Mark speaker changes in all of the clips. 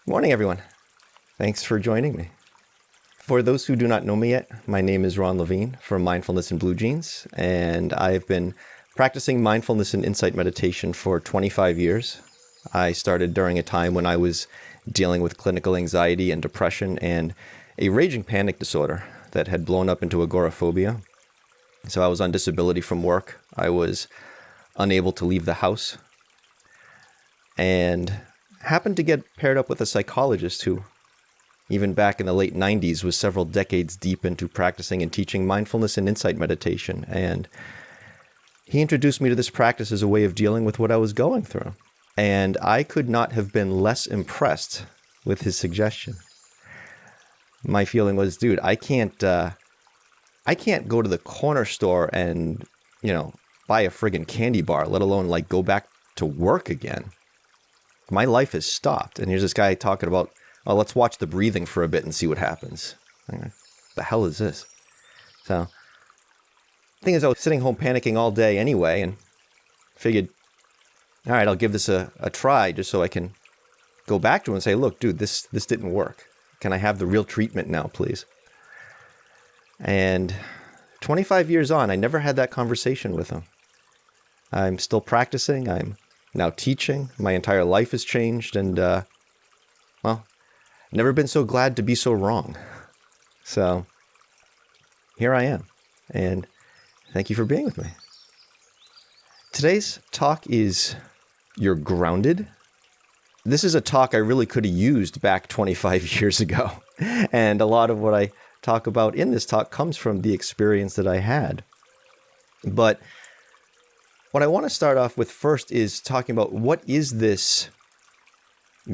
Speaker 1: Morning, everyone. Thanks for joining me. For those who do not know me yet, my name is Ron Levine from Mindfulness in Blue Jeans, and I've been practicing mindfulness and insight meditation for 25 years. I started during a time when I was dealing with clinical anxiety and depression and a raging panic disorder that had blown up into agoraphobia. So I was on disability from work. I was unable to leave the house and happened to get paired up with a psychologist who, even back in the late 90s, was several decades deep into practicing and teaching mindfulness and insight meditation. And he introduced me to this practice as a way of dealing with what I was going through. And I could not have been less impressed with his suggestion. My feeling was, dude, I can't go to the corner store and, buy a friggin' candy bar, let alone go back to work again. My life has stopped. And here's this guy talking about, oh, let's watch the breathing for a bit and see what happens. The hell is this? So the thing is, I was sitting home panicking all day anyway and figured, all right, I'll give this a try just so I can go back to him and say, look, dude, this didn't work. Can I have the real treatment now, please? And 25 years on, I never had that conversation with him. I'm still practicing. I'm now teaching. My entire life has changed. And, never been so glad to be so wrong. So here I am. And thank you for being with me. Today's talk is You're Grounded. This is a talk I really could have used back 25 years ago. And a lot of what I talk about in this talk comes from the experience that I had. But what I want to start off with first is talking about what is this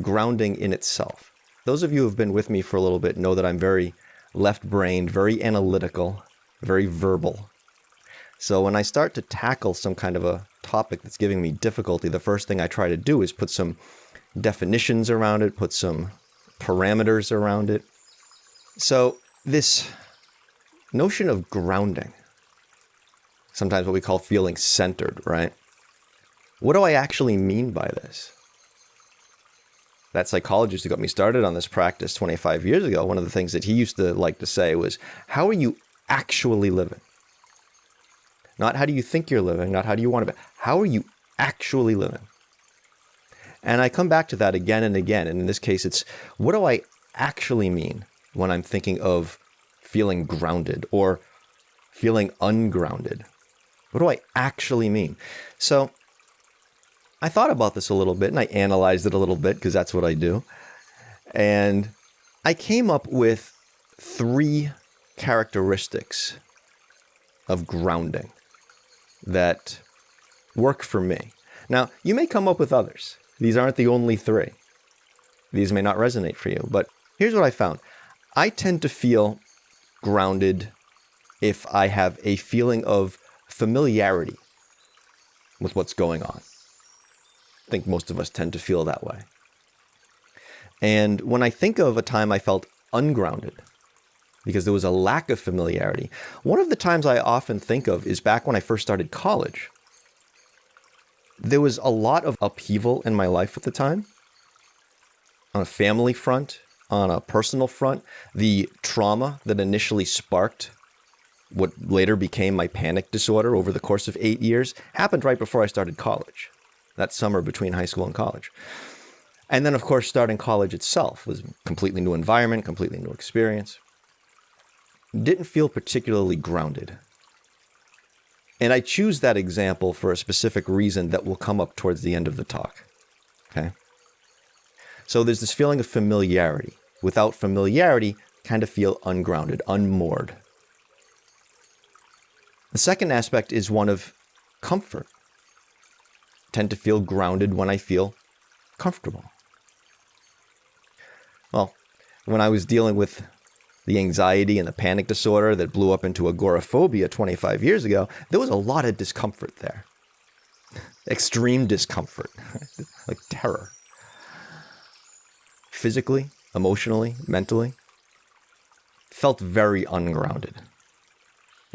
Speaker 1: grounding in itself. Those of you who have been with me for a little bit know that I'm very left-brained, very analytical, very verbal. So when I start to tackle some kind of a topic that's giving me difficulty, the first thing I try to do is put some definitions around it, put some parameters around it. So this notion of grounding, sometimes what we call feeling centered, right? What do I actually mean by this? That psychologist who got me started on this practice 25 years ago, one of the things that he used to like to say was, how are you actually living? Not how do you think you're living, not how do you want to be. How are you actually living? And I come back to that again and again. And in this case, it's what do I actually mean when I'm thinking of feeling grounded or feeling ungrounded? What do I actually mean? So I thought about this a little bit and I analyzed it a little bit because that's what I do. And I came up with 3 characteristics of grounding that work for me. Now, you may come up with others. These aren't the only 3. These may not resonate for you, but here's what I found. I tend to feel grounded if I have a feeling of familiarity with what's going on. I think most of us tend to feel that way. And when I think of a time I felt ungrounded because there was a lack of familiarity, one of the times I often think of is back when I first started college. There was a lot of upheaval in my life at the time. On a family front, on a personal front, the trauma that initially sparked what later became my panic disorder over the course of 8 years happened right before I started college. That summer between high school and college. And then, of course, starting college itself was a completely new environment, completely new experience. Didn't feel particularly grounded. And I choose that example for a specific reason that will come up towards the end of the talk. Okay? So there's this feeling of familiarity. Without familiarity, kind of feel ungrounded, unmoored. The second aspect is one of comfort. I tend to feel grounded when I feel comfortable. Well, when I was dealing with the anxiety and the panic disorder that blew up into agoraphobia 25 years ago, there was a lot of discomfort there. Extreme discomfort, like terror. Physically, emotionally, mentally, felt very ungrounded.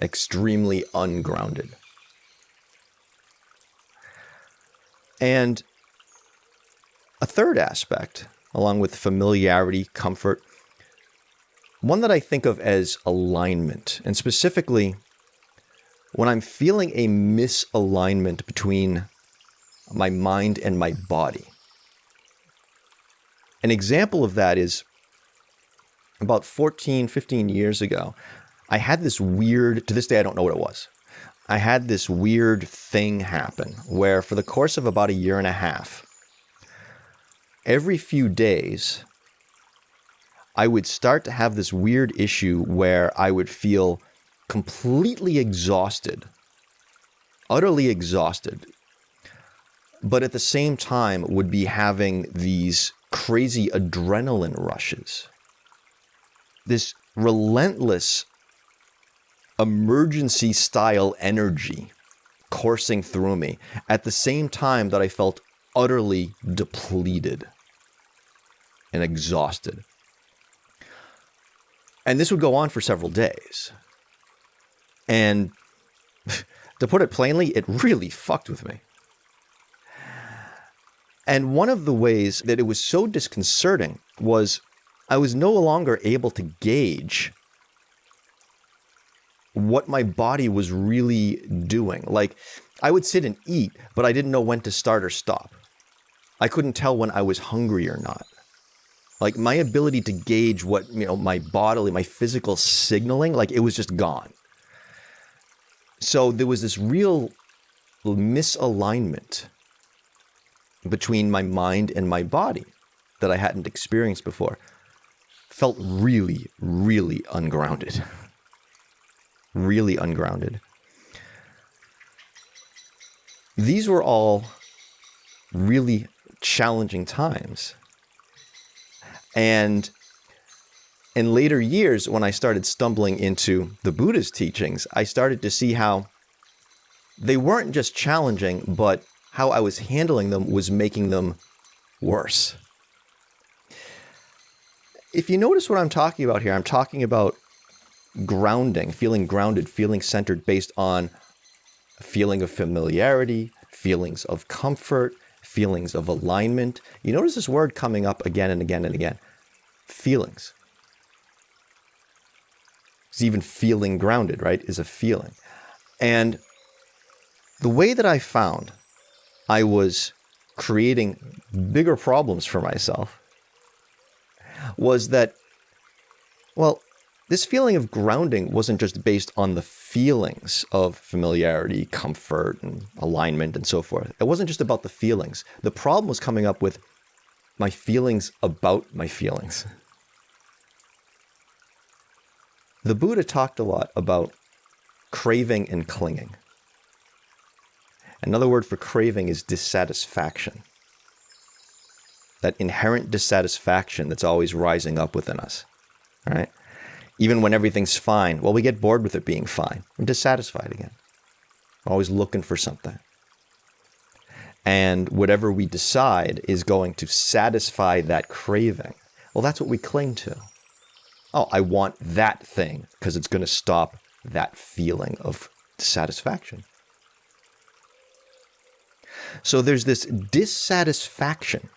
Speaker 1: Extremely ungrounded. And a third aspect along with familiarity, comfort. One that I think of as alignment, and specifically when I'm feeling a misalignment between my mind and my body. An example of that is about 14, 15 years ago, I had this weird, to this day I don't know what it was. I had this weird thing happen where for the course of about a year and a half, every few days, I would start to have this weird issue where I would feel completely exhausted, utterly exhausted, but at the same time would be having these crazy adrenaline rushes. This relentless emergency style energy coursing through me at the same time that I felt utterly depleted and exhausted. And this would go on for several days. And to put it plainly, it really fucked with me. And one of the ways that it was so disconcerting was I was no longer able to gauge what my body was really doing. Like, I would sit and eat, but I didn't know when to start or stop. I couldn't tell when I was hungry or not. Like, my ability to gauge what, my bodily, my physical signaling, like, it was just gone. So there was this real misalignment between my mind and my body that I hadn't experienced before. Felt really, really ungrounded. Really ungrounded. These were all really challenging times. And in later years, when I started stumbling into the Buddha's teachings, I started to see how they weren't just challenging, but how I was handling them was making them worse. If you notice what I'm talking about here, I'm talking about grounding, feeling grounded, feeling centered based on a feeling of familiarity, feelings of comfort, feelings of alignment. You notice this word coming up again and again and again. Feelings. It's even feeling grounded, right, is a feeling. And the way that I found I was creating bigger problems for myself was that, well, this feeling of grounding wasn't just based on the feelings of familiarity, comfort, and alignment, and so forth. It wasn't just about the feelings. The problem was coming up with my feelings about my feelings. The Buddha talked a lot about craving and clinging. Another word for craving is dissatisfaction. That inherent dissatisfaction that's always rising up within us, right? Even when everything's fine, well, we get bored with it being fine. We're dissatisfied again. We're always looking for something. And whatever we decide is going to satisfy that craving. Well, that's what we cling to. Oh, I want that thing because it's going to stop that feeling of dissatisfaction. So there's this dissatisfaction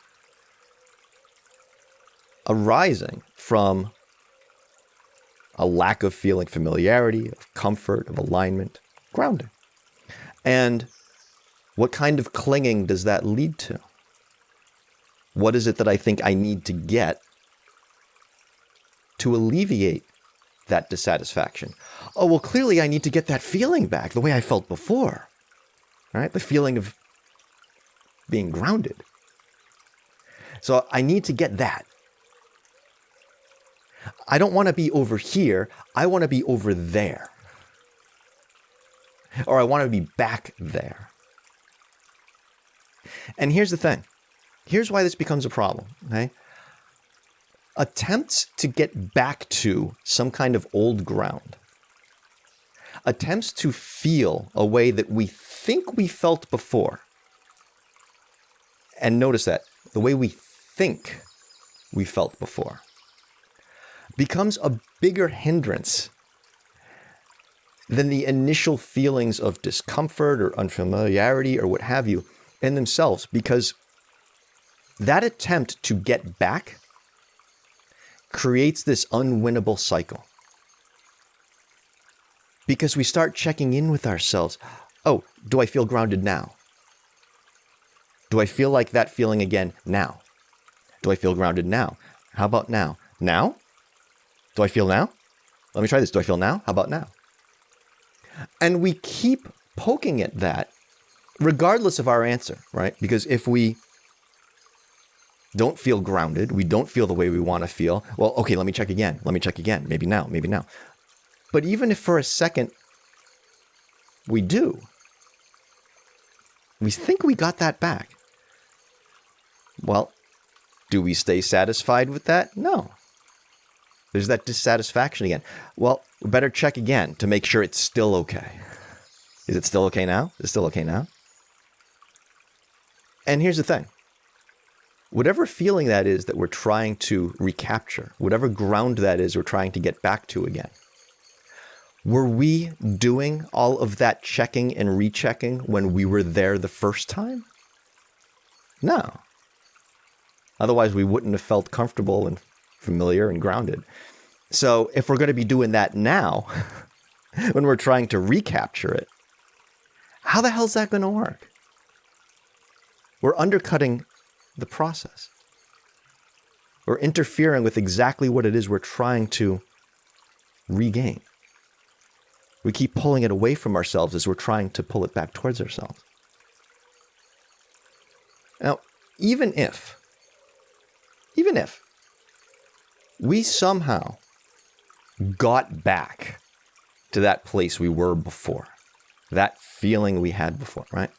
Speaker 1: arising from a lack of feeling familiarity, of comfort, of alignment, grounding. And what kind of clinging does that lead to? What is it that I think I need to get to alleviate that dissatisfaction? Oh, well, clearly I need to get that feeling back the way I felt before, right? The feeling of being grounded. So I need to get that. I don't want to be over here. I want to be over there. Or I want to be back there. And here's the thing. Here's why this becomes a problem, okay? Attempts to get back to some kind of old ground, attempts to feel a way that we think we felt before, and notice that, the way we think we felt before, becomes a bigger hindrance than the initial feelings of discomfort or unfamiliarity or what have you in themselves, because that attempt to get back creates this unwinnable cycle. Because we start checking in with ourselves. Oh, do I feel grounded now? Do I feel like that feeling again now? Do I feel grounded now? How about now? Now? Do I feel now? Let me try this. Do I feel now? How about now? And we keep poking at that regardless of our answer, right? Because if we don't feel grounded, we don't feel the way we want to feel, well, okay, let me check again. Let me check again. Maybe now, maybe now. But even if for a second we do, we think we got that back. Well, do we stay satisfied with that? No. There's that dissatisfaction again. Well, we better check again to make sure it's still okay. Is it still okay now? Is it still okay now? And here's the thing. Whatever feeling that is that we're trying to recapture, whatever ground that is we're trying to get back to again, were we doing all of that checking and rechecking when we were there the first time? No. Otherwise, we wouldn't have felt comfortable and familiar and grounded. So if we're going to be doing that now, when we're trying to recapture it, how the hell's that going to work? We're undercutting the process. We're interfering with exactly what it is we're trying to regain. We keep pulling it away from ourselves as we're trying to pull it back towards ourselves. Now, even if we somehow got back to that place we were before, that feeling we had before, right?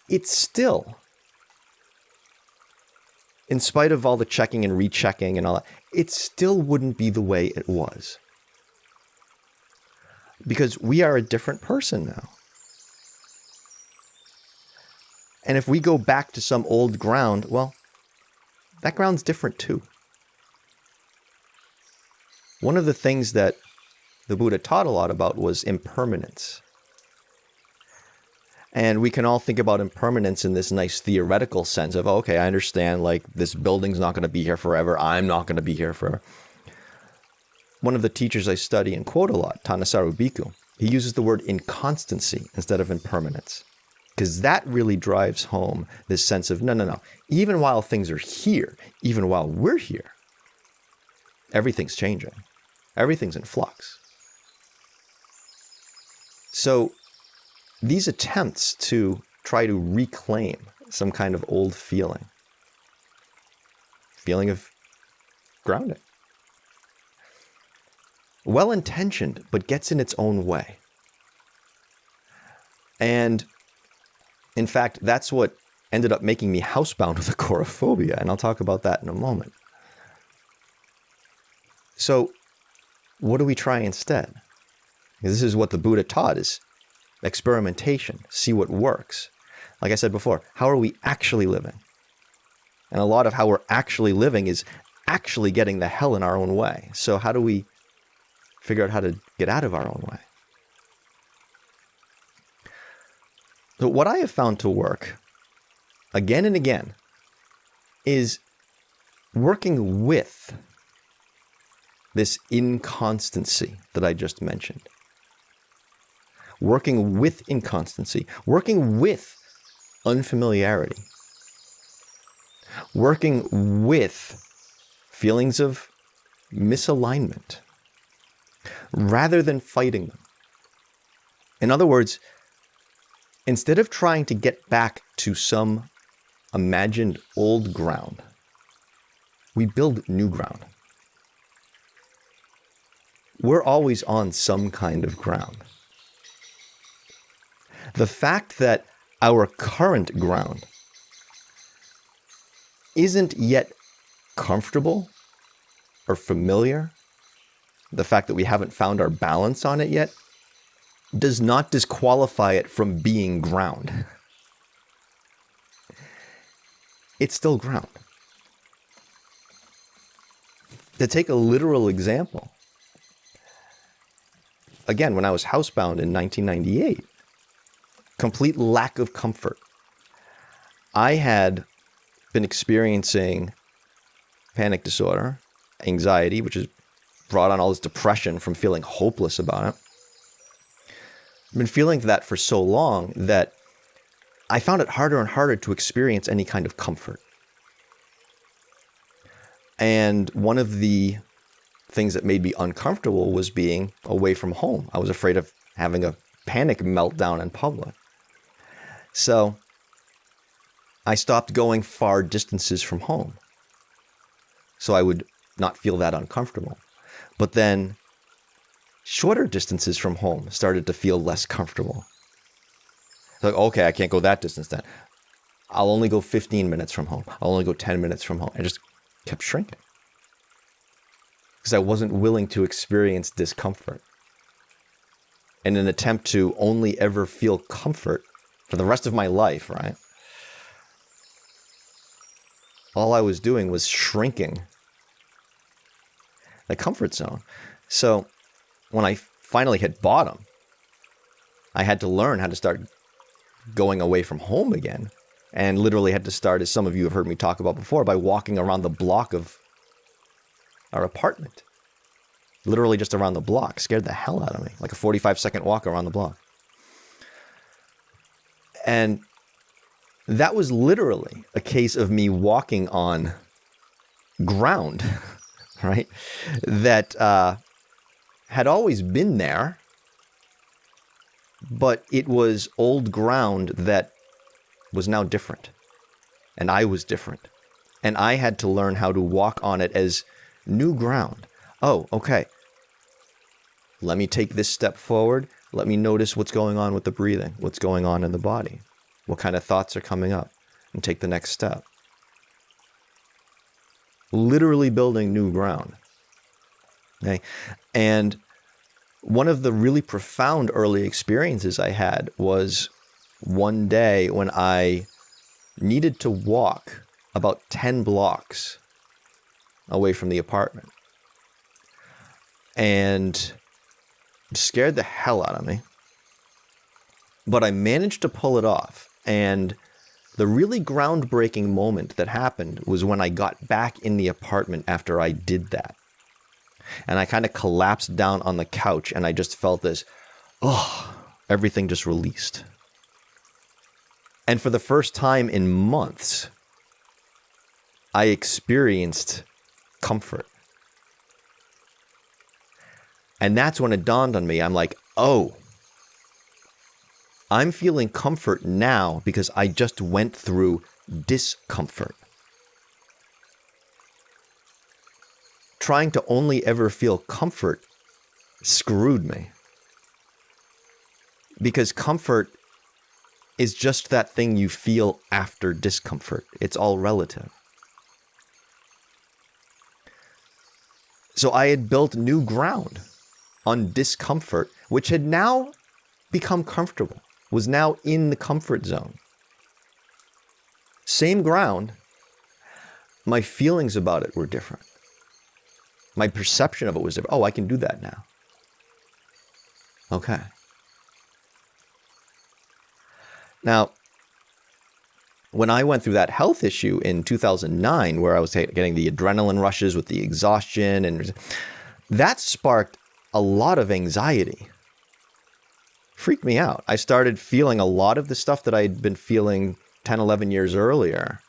Speaker 1: It's still, in spite of all the checking and rechecking and all that, it still wouldn't be the way it was. Because we are a different person now. And if we go back to some old ground, well, that ground's different too. One of the things that the Buddha taught a lot about was impermanence. And we can all think about impermanence in this nice theoretical sense of, okay, I understand, like, this building's not going to be here forever. I'm not going to be here forever. One of the teachers I study and quote a lot, Tanasaru Bhikkhu, he uses the word inconstancy instead of impermanence. Because that really drives home this sense of, no. Even while things are here, even while we're here, everything's changing. Everything's in flux. So these attempts to try to reclaim some kind of old feeling of grounding, well-intentioned, but gets in its own way. And in fact, that's what ended up making me housebound with agoraphobia, and I'll talk about that in a moment. So what do we try instead? Because this is what the Buddha taught, is experimentation, see what works. Like I said before, how are we actually living? And a lot of how we're actually living is actually getting the hell in our own way. So how do we figure out how to get out of our own way? So what I have found to work again and again is working with this inconstancy that I just mentioned. Working with inconstancy, working with unfamiliarity, working with feelings of misalignment, rather than fighting them. In other words, instead of trying to get back to some imagined old ground, we build new ground. We're always on some kind of ground. The fact that our current ground isn't yet comfortable or familiar, the fact that we haven't found our balance on it yet, does not disqualify it from being ground. It's still ground. To take a literal example, again, when I was housebound in 1998, complete lack of comfort. I had been experiencing panic disorder, anxiety, which has brought on all this depression from feeling hopeless about it. I've been feeling that for so long that I found it harder and harder to experience any kind of comfort. And one of the things that made me uncomfortable was being away from home. I was afraid of having a panic meltdown in public. So I stopped going far distances from home, so I would not feel that uncomfortable. But then shorter distances from home started to feel less comfortable. Like, okay, I can't go that distance then. I'll only go 15 minutes from home. I'll only go 10 minutes from home. I just kept shrinking because I wasn't willing to experience discomfort. In an attempt to only ever feel comfort for the rest of my life, right? All I was doing was shrinking the comfort zone. So when I finally hit bottom, I had to learn how to start going away from home again, and literally had to start, as some of you have heard me talk about before, by walking around the block of our apartment. Literally just around the block. Scared the hell out of me. Like a 45-second walk around the block. And that was literally a case of me walking on ground, right? That had always been there, but it was old ground that was now different. And I was different. And I had to learn how to walk on it as new ground. Oh, okay. Let me take this step forward. Let me notice what's going on with the breathing, what's going on in the body, what kind of thoughts are coming up, and take the next step. Literally building new ground. Okay? And one of the really profound early experiences I had was one day when I needed to walk about 10 blocks away from the apartment. And it scared the hell out of me. But I managed to pull it off. And the really groundbreaking moment that happened was when I got back in the apartment after I did that. And I kind of collapsed down on the couch and I just felt this, everything just released. And for the first time in months, I experienced comfort. And that's when it dawned on me. I'm like, oh, I'm feeling comfort now because I just went through discomfort. Trying to only ever feel comfort screwed me. Because comfort is just that thing you feel after discomfort. It's all relative. So I had built new ground on discomfort, which had now become comfortable, was now in the comfort zone. Same ground, my feelings about it were different. My perception of it was different. Oh, I can do that now. Okay. Now, when I went through that health issue in 2009, where I was getting the adrenaline rushes with the exhaustion, and that sparked a lot of anxiety. Freaked me out. I started feeling a lot of the stuff that I'd been feeling 10, 11 years earlier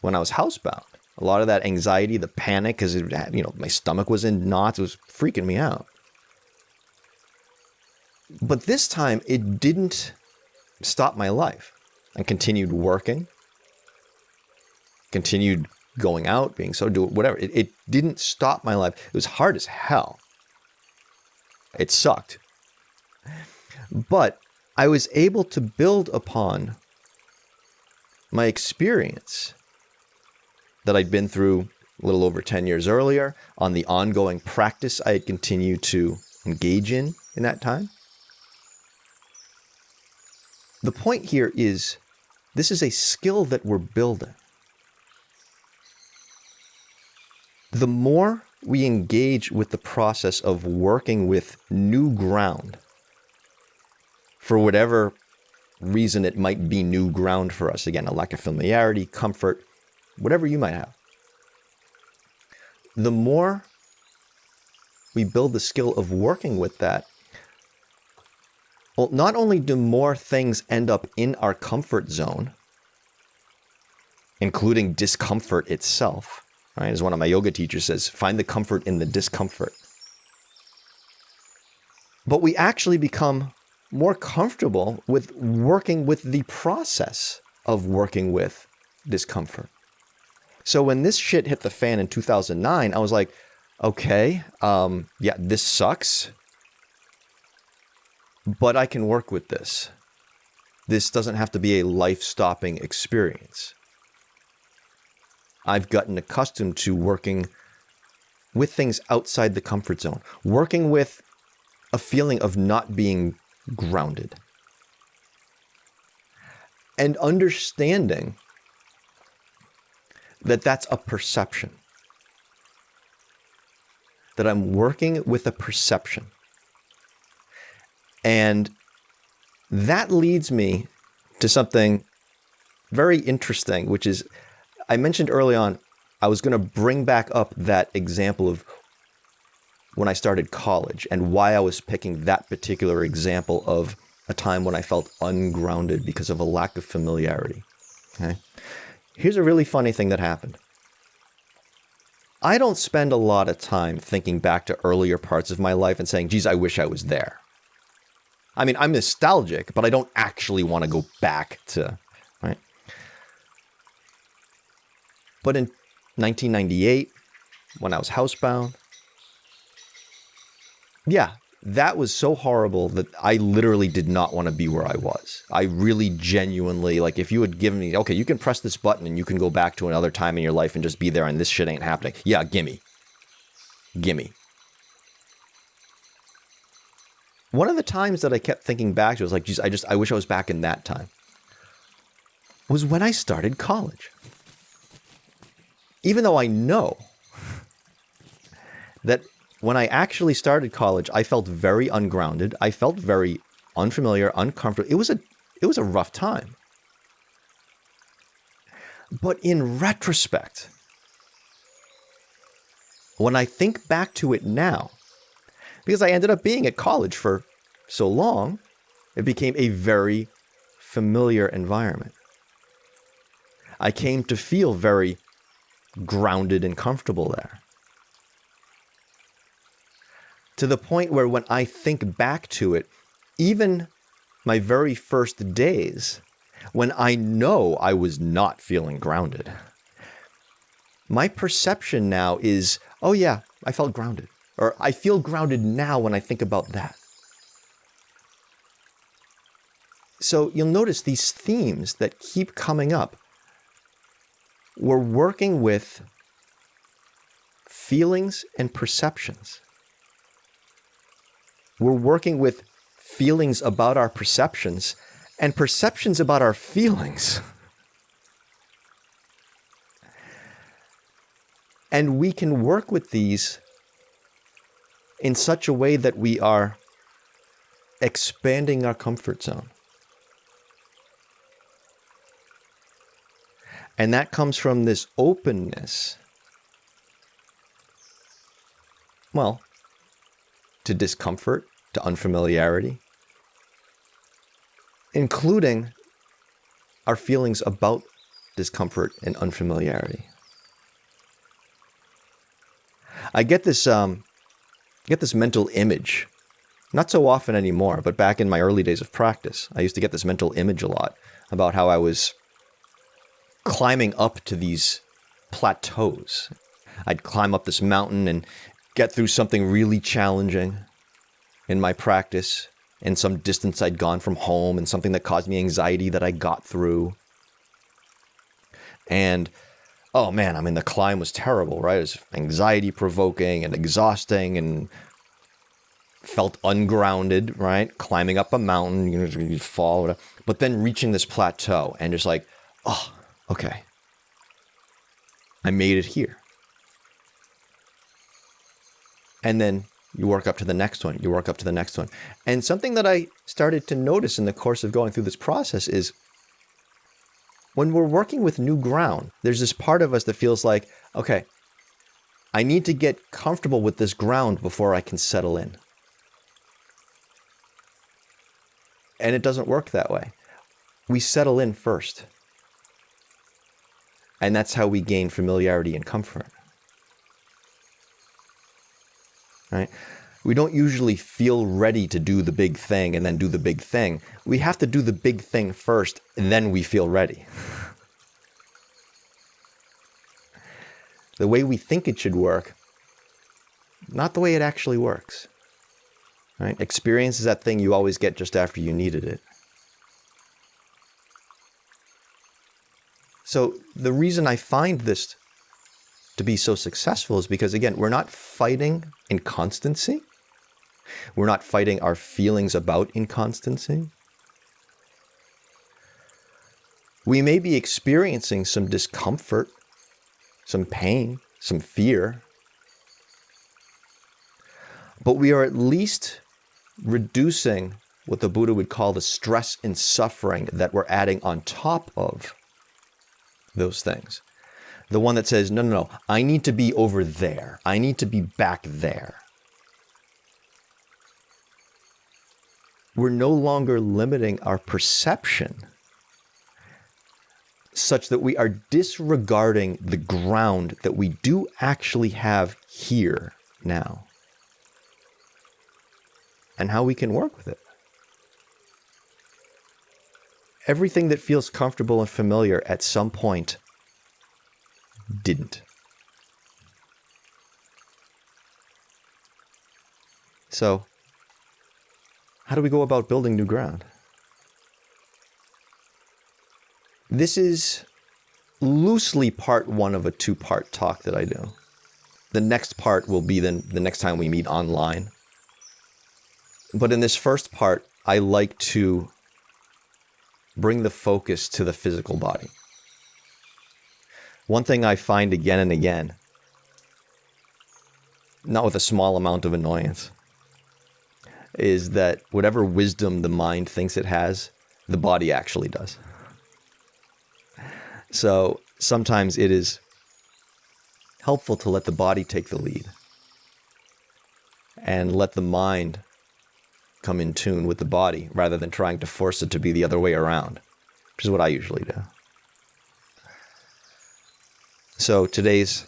Speaker 1: when I was housebound. A lot of that anxiety, the panic, because my stomach was in knots. It was freaking me out. But this time, it didn't stop my life. I continued working, continued going out, being whatever. It didn't stop my life. It was hard as hell. It sucked. But I was able to build upon my experience that I'd been through a little over 10 years earlier, on the ongoing practice I had continued to engage in that time. The point here is, this is a skill that we're building. The more we engage with the process of working with new ground for whatever reason it might be new ground for us. Again, a lack of familiarity, comfort, whatever you might have. The more we build the skill of working with that, well, not only do more things end up in our comfort zone, including discomfort itself, right? As one of my yoga teachers says, find the comfort in the discomfort. But we actually become more comfortable with working with the process of working with discomfort. So when this shit hit the fan in 2009, I was like, okay, yeah, this sucks, but I can work with this. This doesn't have to be a life-stopping experience. I've gotten accustomed to working with things outside the comfort zone, working with a feeling of not being grounded, and understanding that that's a perception, that I'm working with a perception. And that leads me to something very interesting, which is, I mentioned early on, I was going to bring back up that example of when I started college and why I was picking that particular example of a time when I felt ungrounded because of a lack of familiarity. Okay? Here's a really funny thing that happened. I don't spend a lot of time thinking back to earlier parts of my life and saying, geez, I wish I was there. I mean, I'm nostalgic, but I don't actually want to go back to, right? But in 1998, when I was housebound, yeah, that was so horrible that I literally did not want to be where I was. I really genuinely, like, if you had given me, okay, you can press this button and you can go back to another time in your life and just be there and this shit ain't happening. Yeah, gimme. One of the times that I kept thinking back to was like, geez, I wish I was back in that time, was when I started college. Even though I know that when I actually started college, I felt very ungrounded. I felt very unfamiliar, uncomfortable. It was a rough time. But in retrospect, when I think back to it now, because I ended up being at college for so long, it became a very familiar environment. I came to feel very grounded and comfortable there. To the point where when I think back to it, even my very first days, when I know I was not feeling grounded, my perception now is, oh yeah, I felt grounded. Or I feel grounded now when I think about that. So you'll notice these themes that keep coming up. We're working with feelings and perceptions. We're working with feelings about our perceptions and perceptions about our feelings. And we can work with these in such a way that we are expanding our comfort zone. And that comes from this openness, well, to discomfort, to unfamiliarity, including our feelings about discomfort and unfamiliarity. I get this mental image, not so often anymore, but back in my early days of practice, I used to get this mental image a lot about how I was climbing up to these plateaus. I'd climb up this mountain and get through something really challenging in my practice, and some distance I'd gone from home, and something that caused me anxiety that I got through. And oh man, I mean, the climb was terrible, right? It was anxiety provoking and exhausting and felt ungrounded, right? Climbing up a mountain, you fall, whatever. But then reaching this plateau and just like, oh, okay, I made it here. And then You work up to the next one. You work up to the next one. And something that I started to notice in the course of going through this process is when we're working with new ground, there's this part of us that feels like, okay, I need to get comfortable with this ground before I can settle in. And it doesn't work that way. We settle in first. And that's how we gain familiarity and comfort. Right? We don't usually feel ready to do the big thing and then do the big thing. We have to do the big thing first, and then we feel ready. The way we think it should work, not the way it actually works. Right? Experience is that thing you always get just after you needed it. So the reason I find this to be so successful is because, again, we're not fighting inconstancy. We're not fighting our feelings about inconstancy. We may be experiencing some discomfort, some pain, some fear, but we are at least reducing what the Buddha would call the stress and suffering that we're adding on top of those things. The one that says, no, I need to be over there. I need to be back there. We're no longer limiting our perception such that we are disregarding the ground that we do actually have here now and how we can work with it. Everything that feels comfortable and familiar at some point didn't. So, how do we go about building new ground? This is loosely part one of a two-part talk that I do. The next part will be the next time we meet online. But in this first part, I like to bring the focus to the physical body. One thing I find again and again, not with a small amount of annoyance, is that whatever wisdom the mind thinks it has, the body actually does. So sometimes it is helpful to let the body take the lead and let the mind come in tune with the body rather than trying to force it to be the other way around, which is what I usually do. So today's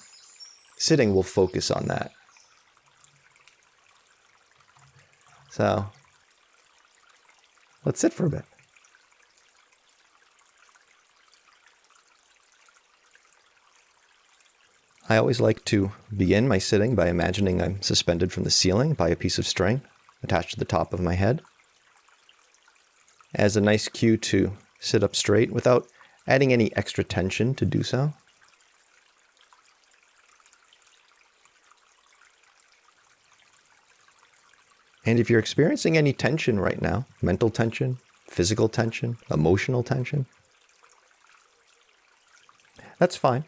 Speaker 1: sitting will focus on that. So let's sit for a bit. I always like to begin my sitting by imagining I'm suspended from the ceiling by a piece of string attached to the top of my head, as a nice cue to sit up straight without adding any extra tension to do so. And if you're experiencing any tension right now, mental tension, physical tension, emotional tension, that's fine.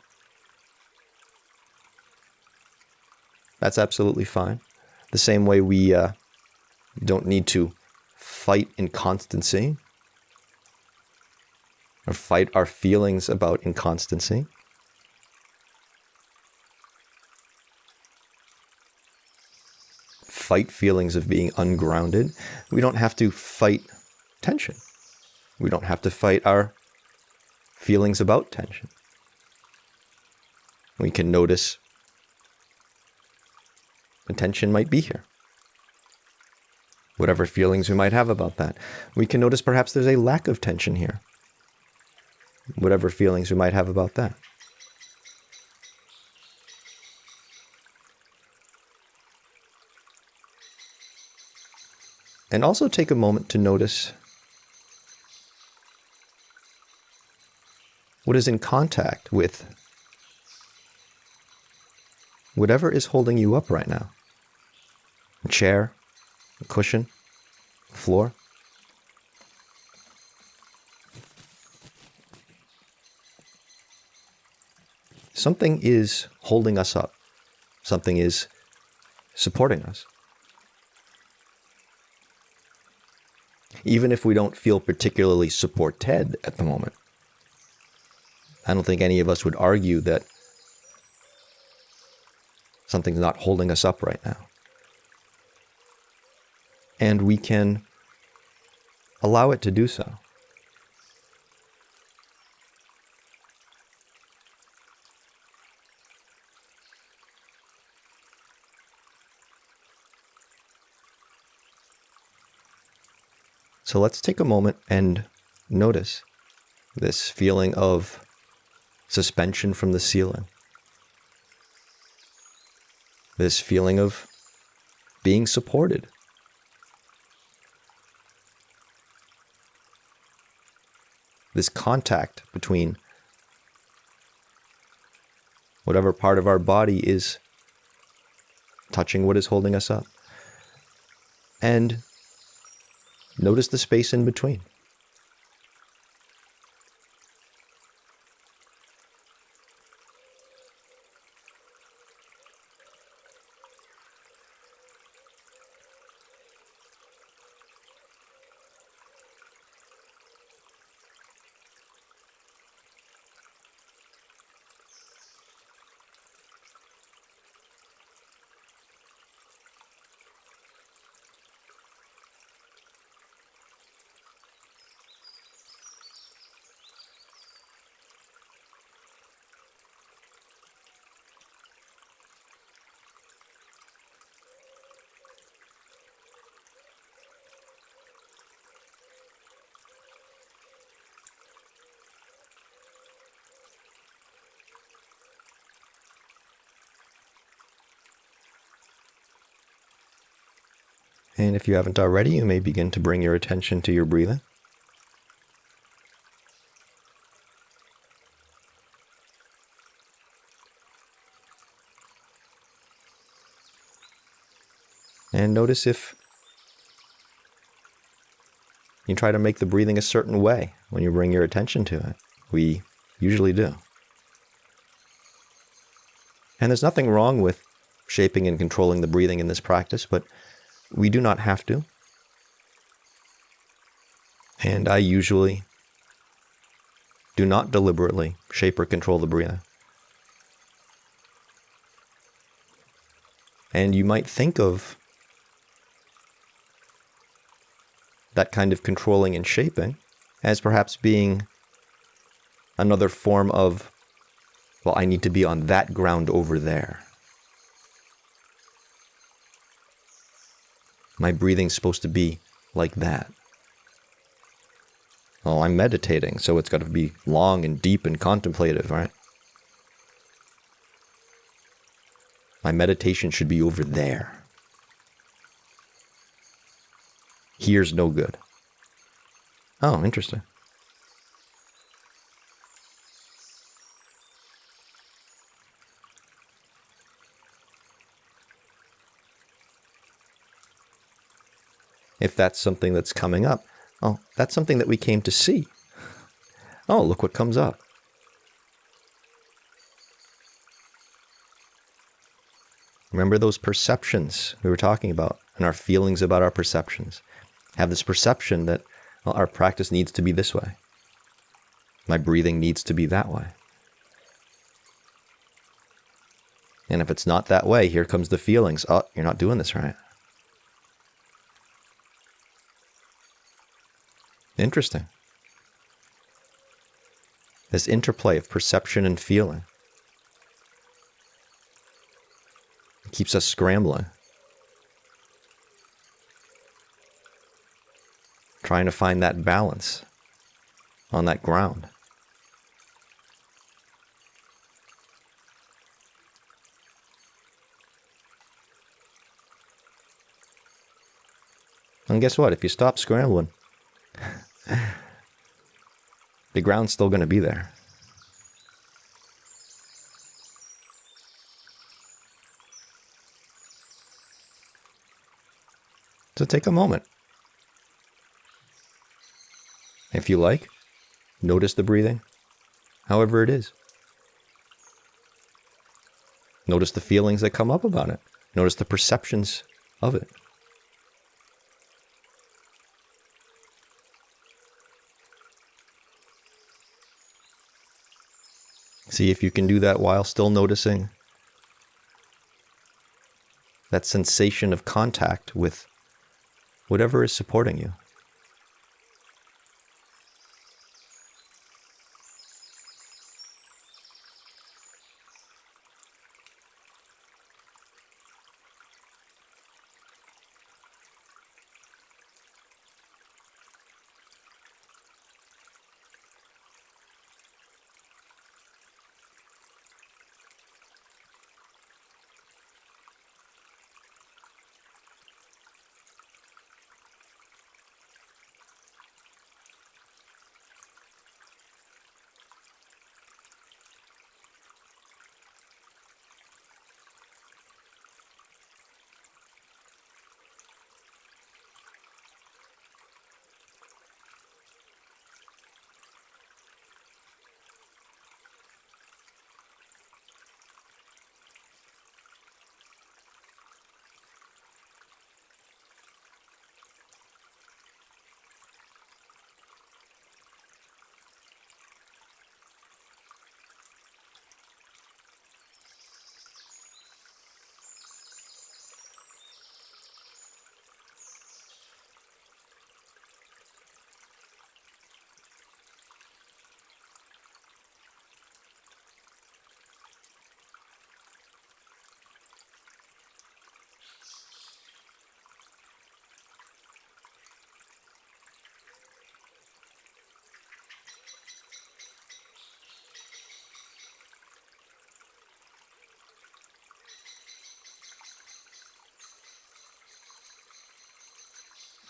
Speaker 1: That's absolutely fine. The same way we don't need to fight inconstancy or fight our feelings about inconstancy. Fight feelings of being ungrounded. We don't have to fight tension. We don't have to fight our feelings about tension. We can notice when tension might be here. Whatever feelings we might have about that. We can notice perhaps there's a lack of tension here. Whatever feelings we might have about that. And also take a moment to notice what is in contact with whatever is holding you up right now. A chair, a cushion, a floor. Something is holding us up. Something is supporting us. even if we don't feel particularly supported at the moment. I don't think any of us would argue that something's not holding us up right now. And we can allow it to do so. So let's take a moment and notice this feeling of suspension from the ceiling. This feeling of being supported. This contact between whatever part of our body is touching what is holding us up. And notice the space in between. And if you haven't already, you may begin to bring your attention to your breathing. And notice if you try to make the breathing a certain way when you bring your attention to it. We usually do. And there's nothing wrong with shaping and controlling the breathing in this practice, but we do not have to. And I usually do not deliberately shape or control the breathing. And you might think of that kind of controlling and shaping as perhaps being another form of, well, I need to be on that ground over there. My breathing's supposed to be like that. Well, I'm meditating, so it's got to be long and deep and contemplative, right? My meditation should be over there. Here's no good. Oh, interesting. If that's something that's coming up, oh, that's something that we came to see. Oh, look what comes up. Remember those perceptions we were talking about and our feelings about our perceptions. Have this perception that, well, our practice needs to be this way. My breathing needs to be that way. And if it's not that way, here comes the feelings. Oh, you're not doing this right. Interesting. This interplay of perception and feeling keeps us scrambling, trying to find that balance on that ground. And guess what? If you stop scrambling, the ground's still going to be there. So take a moment. If you like, notice the breathing, however it is. Notice the feelings that come up about it. Notice the perceptions of it. See if you can do that while still noticing that sensation of contact with whatever is supporting you.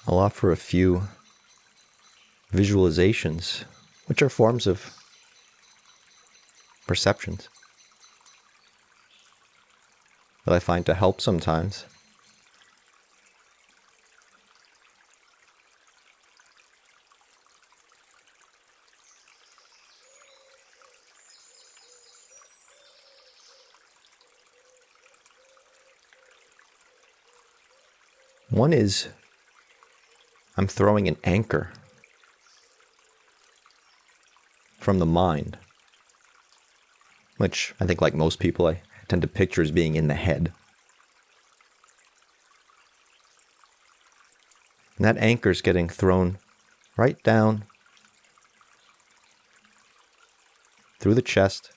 Speaker 1: I'll offer a few visualizations, which are forms of perceptions that I find to help sometimes. One is I'm throwing an anchor from the mind, which I think, like most people, I tend to picture as being in the head. And that anchor is getting thrown right down through the chest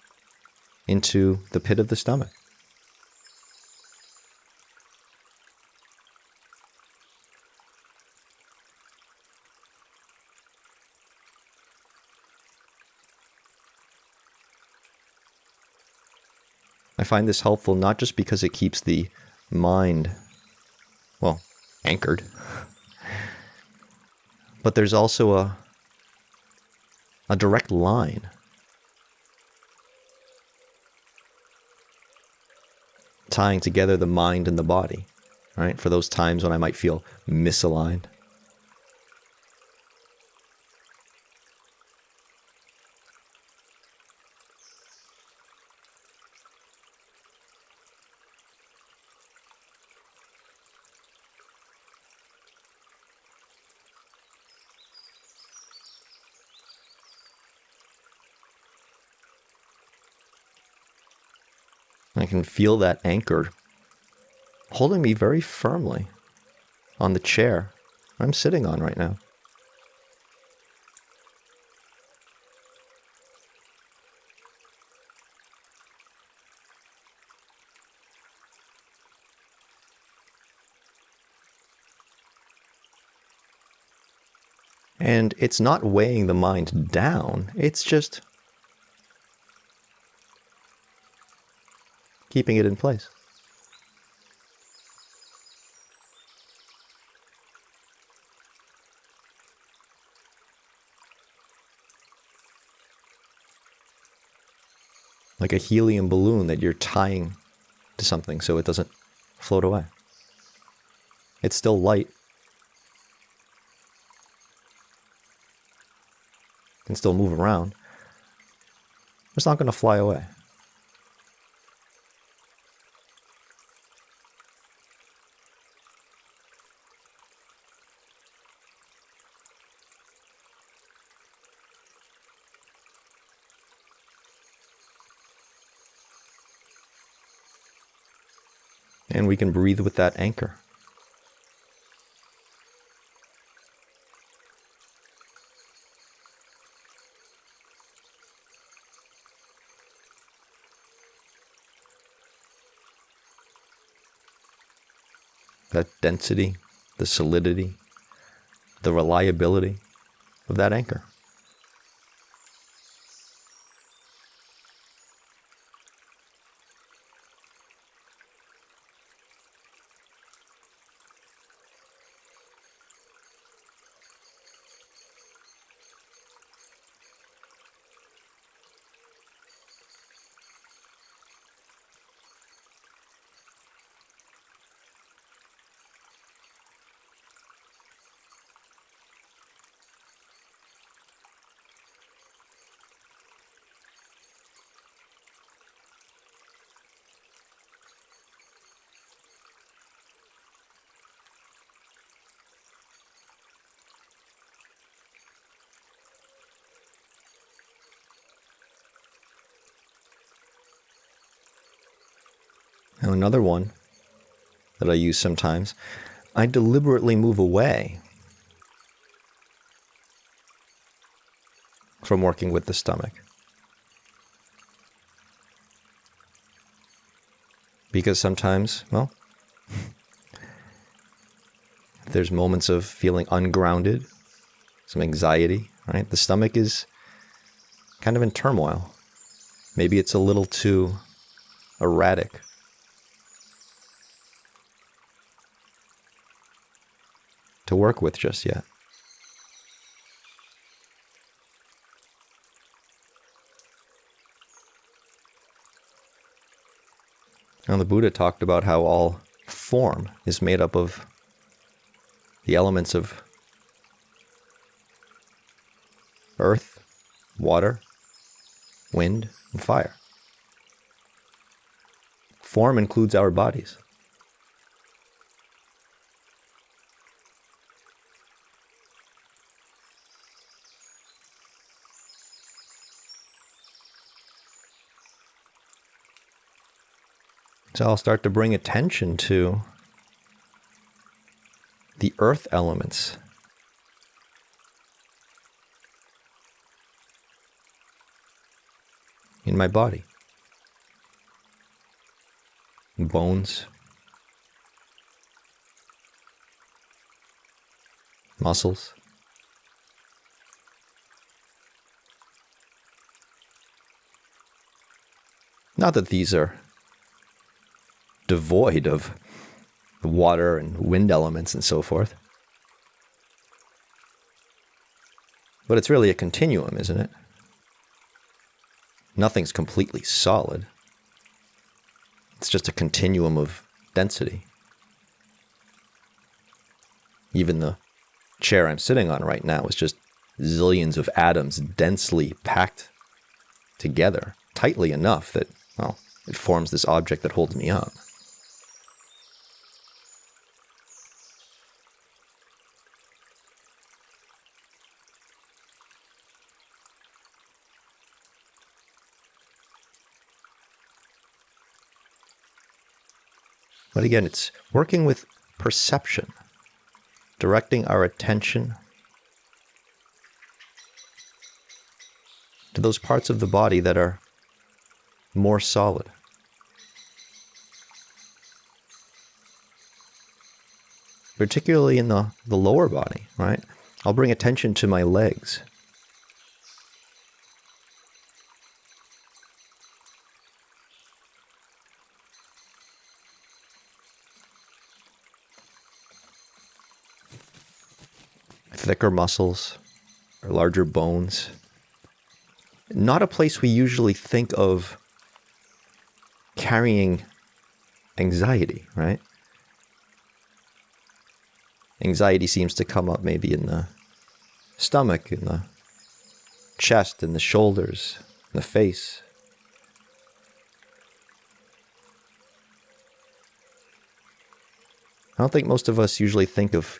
Speaker 1: into the pit of the stomach. I find this helpful not just because it keeps the mind, well, anchored, but there's also a direct line tying together the mind and the body, right? For those times when I might feel misaligned. I can feel that anchor holding me very firmly on the chair I'm sitting on right now. And it's not weighing the mind down, it's just keeping it in place. Like a helium balloon that you're tying to something so it doesn't float away. It's still light. Can still move around. It's not going to fly away. And we can breathe with that anchor. That density, the solidity, the reliability of that anchor. Now another one that I use sometimes, I deliberately move away from working with the stomach. Because sometimes, well, there's moments of feeling ungrounded, some anxiety, right? The stomach is kind of in turmoil. Maybe it's a little too erratic. To work with just yet. Now the Buddha talked about how all form is made up of the elements of earth, water, wind, and fire. Form includes our bodies. So I'll start to bring attention to the earth elements. In my body. Bones. Muscles. Not that these are devoid of water and wind elements and so forth. But it's really a continuum, isn't it? Nothing's completely solid. It's just a continuum of density. Even the chair I'm sitting on right now is just zillions of atoms densely packed together, tightly enough that, well, it forms this object that holds me up. But again, it's working with perception, directing our attention to those parts of the body that are more solid. Particularly in the lower body, right? I'll bring attention to my legs. Thicker muscles, or larger bones. Not a place we usually think of carrying anxiety, right? Anxiety seems to come up maybe in the stomach, in the chest, in the shoulders, in the face. I don't think most of us usually think of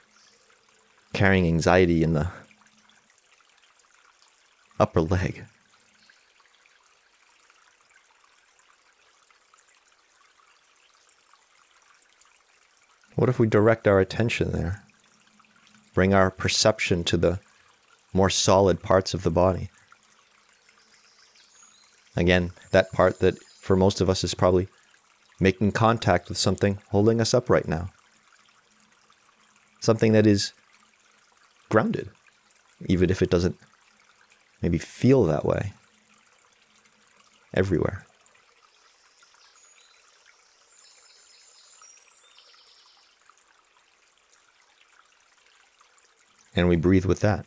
Speaker 1: carrying anxiety in the upper leg. What if we direct our attention there? Bring our perception to the more solid parts of the body. Again, that part that for most of us is probably making contact with something holding us up right now. Something that is grounded, even if it doesn't maybe feel that way everywhere. And we breathe with that.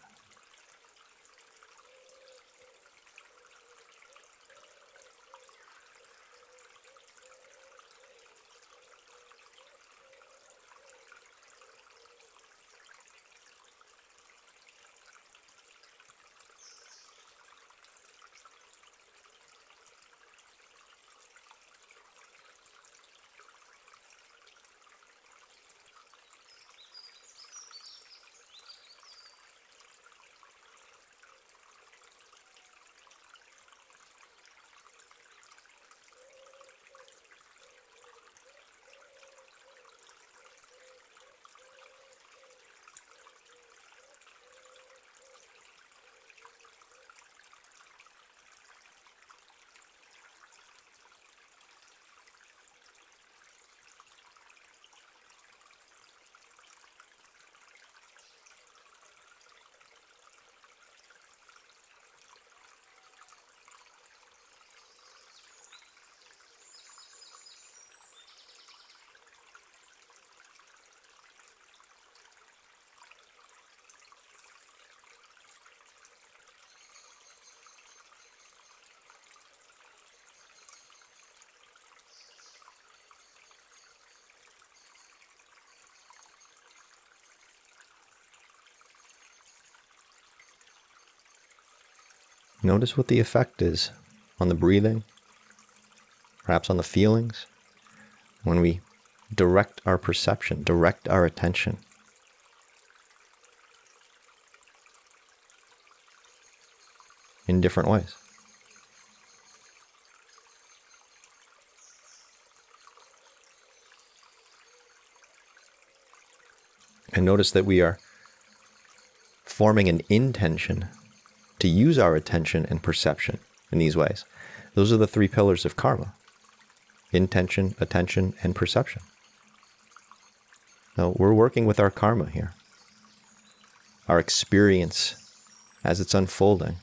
Speaker 1: Notice what the effect is on the breathing, perhaps on the feelings, when we direct our perception, direct our attention. In different ways. And notice that we are forming an intention to use our attention and perception in these ways. Those are the three pillars of karma: intention, attention, and perception. Now, we're working with our karma here, our experience as it's unfolding.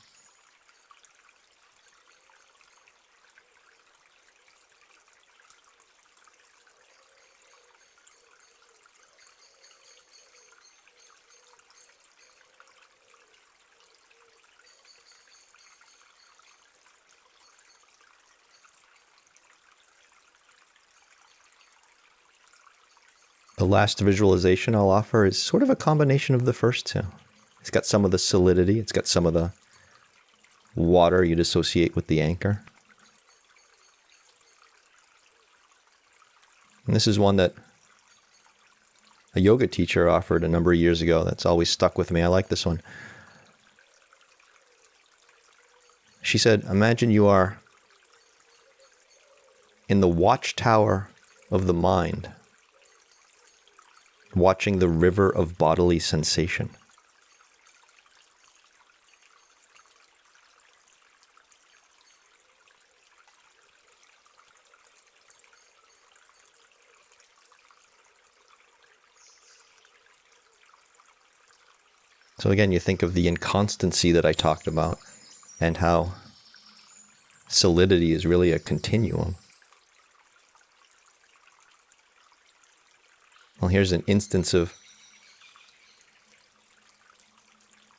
Speaker 1: The last visualization I'll offer is sort of a combination of the first two. It's got some of the solidity, it's got some of the water you'd associate with the anchor. And this is one that a yoga teacher offered a number of years ago that's always stuck with me. I like this one. She said, imagine you are in the watchtower of the mind, watching the river of bodily sensation. So again, you think of the inconstancy that I talked about and how solidity is really a continuum. Well, here's an instance of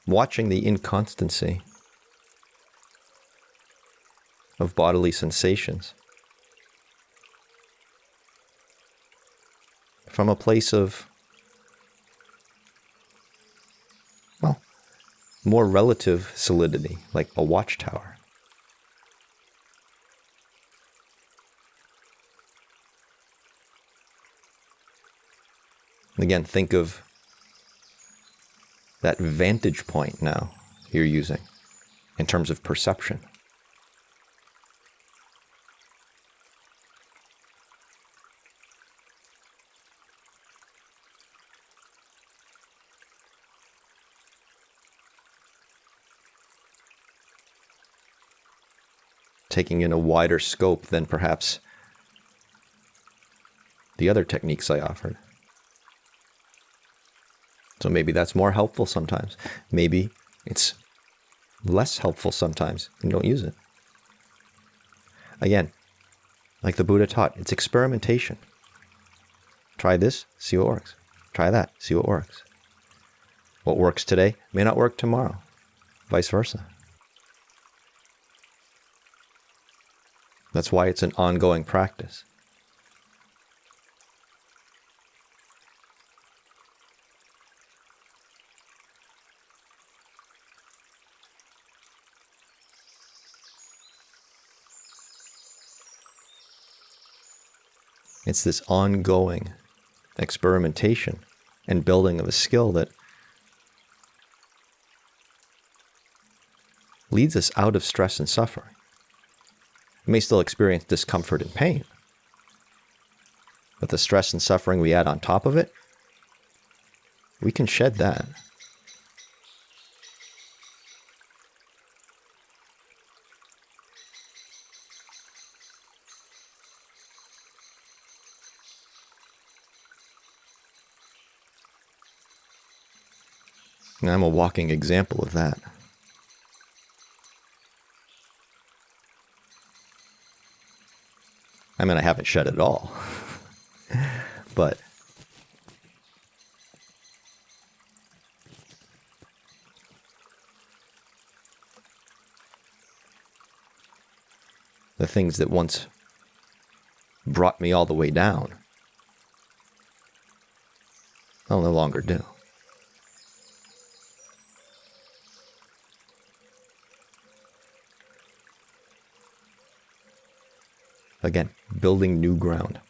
Speaker 1: watching the inconstancy of bodily sensations from a place of, well, more relative solidity, like a watchtower. Again, think of that vantage point now you're using in terms of perception. taking in a wider scope than perhaps the other techniques I offered. So maybe that's more helpful sometimes. Maybe it's less helpful sometimes and don't use it. Again, like the Buddha taught, it's experimentation. Try this, see what works. Try that, see what works. What works today may not work tomorrow, vice versa. That's why it's an ongoing practice. It's this ongoing experimentation and building of a skill that leads us out of stress and suffering. We may still experience discomfort and pain, but the stress and suffering we add on top of it, we can shed that. And I'm a walking example of that. I mean, I haven't shed it all, but the things that once brought me all the way down, I'll no longer do. Again, building new ground.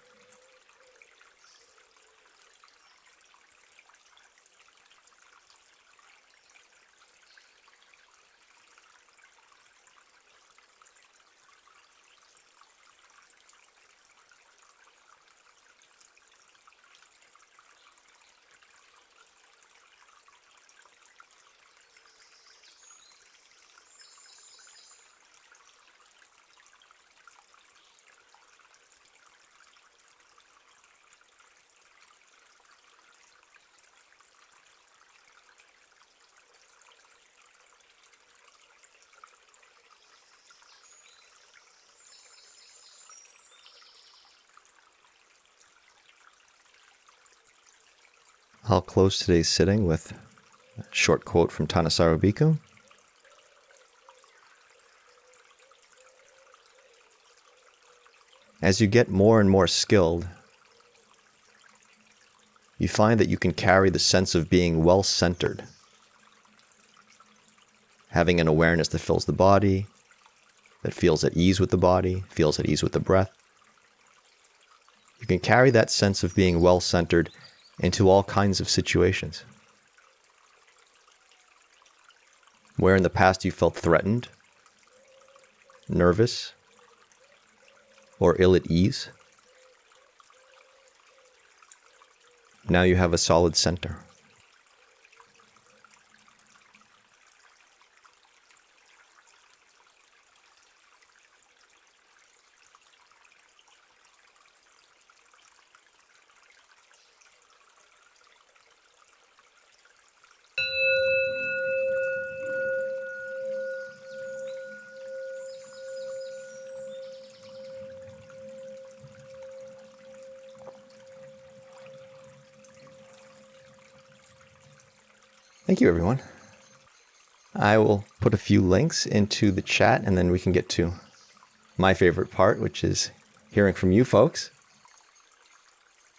Speaker 1: I'll close today's sitting with a short quote from Thanissaro Bhikkhu. As you get more and more skilled, you find that you can carry the sense of being well-centered, having an awareness that fills the body, that feels at ease with the body, feels at ease with the breath. You can carry that sense of being well-centered into all kinds of situations. Where in the past you felt threatened, nervous, or ill at ease, now you have a solid center. Thank you, everyone. I will put a few links into the chat, and then we can get to my favorite part, which is hearing from you folks.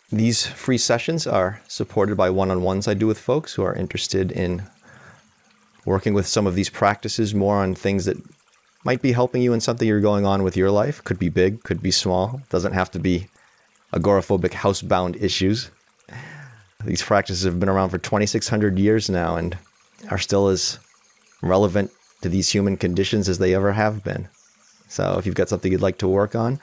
Speaker 1: These free sessions are supported by one-on-ones I do with folks who are interested in working with some of these practices more on things that might be helping you in something you're going on with your life. Could be big, could be small. Doesn't have to be agoraphobic housebound issues. These practices have been around for 2,600 years now and are still as relevant to these human conditions as they ever have been. So if you've got something you'd like to work on,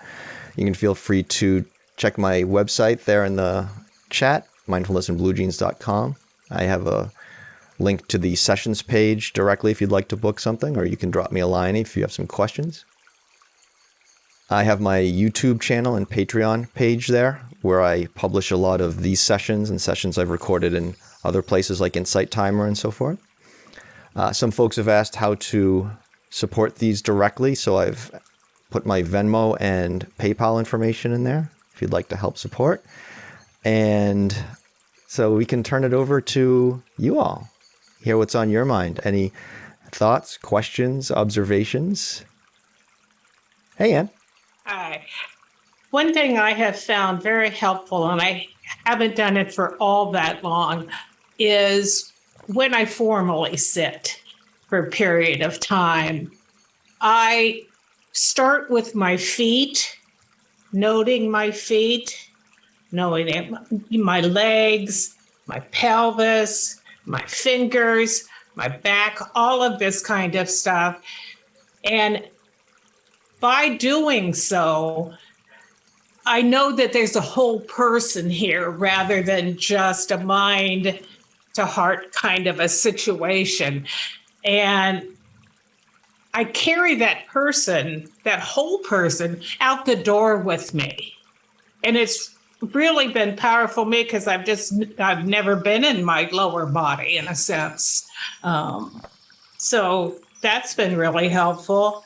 Speaker 1: you can feel free to check my website there in the chat, mindfulnessandbluejeans.com. I have a link to the sessions page directly if you'd like to book something, or you can drop me a line if you have some questions. I have my YouTube channel and Patreon page there where I publish a lot of these sessions and sessions I've recorded in other places like Insight Timer and so forth. Some folks have asked how to support these directly, so I've put my Venmo and PayPal information in there if you'd like to help support. And so we can turn it over to you all. Hear what's on your mind. Any thoughts, questions, observations? Hey, Ann.
Speaker 2: Hi. One thing I have found very helpful, and I haven't done it for all that long, is when I formally sit for a period of time, I start with my feet, noting my feet, knowing my legs, my pelvis, my fingers, my back, all of this kind of stuff. And by doing so, I know that there's a whole person here rather than just a mind to heart kind of a situation. And I carry that person, that whole person, out the door with me. And it's really been powerful for me because I've never been in my lower body in a sense. So that's been really helpful.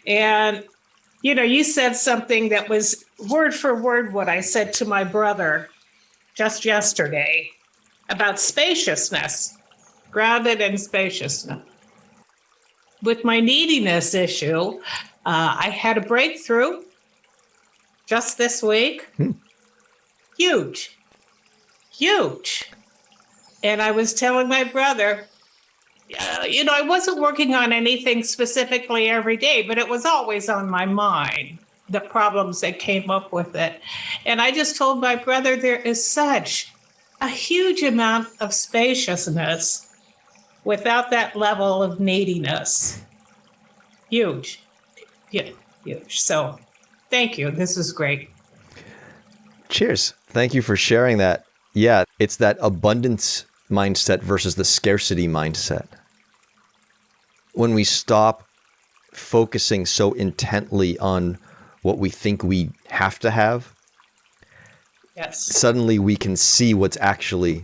Speaker 2: And, you said something that was word for word what I said to my brother just yesterday about spaciousness, grounded in spaciousness. With my neediness issue, I had a breakthrough just this week. Huge. And I was telling my brother, I wasn't working on anything specifically every day, but it was always on my mind, the problems that came up with it. And I just told my brother there is such a huge amount of spaciousness without that level of neediness. Huge. Yeah, huge. So thank you. This is great.
Speaker 1: Cheers. Thank you for sharing that. Yeah, it's that abundance mindset versus the scarcity mindset. When we stop focusing so intently on what we think we have to have,
Speaker 2: yes,
Speaker 1: suddenly we can see what's actually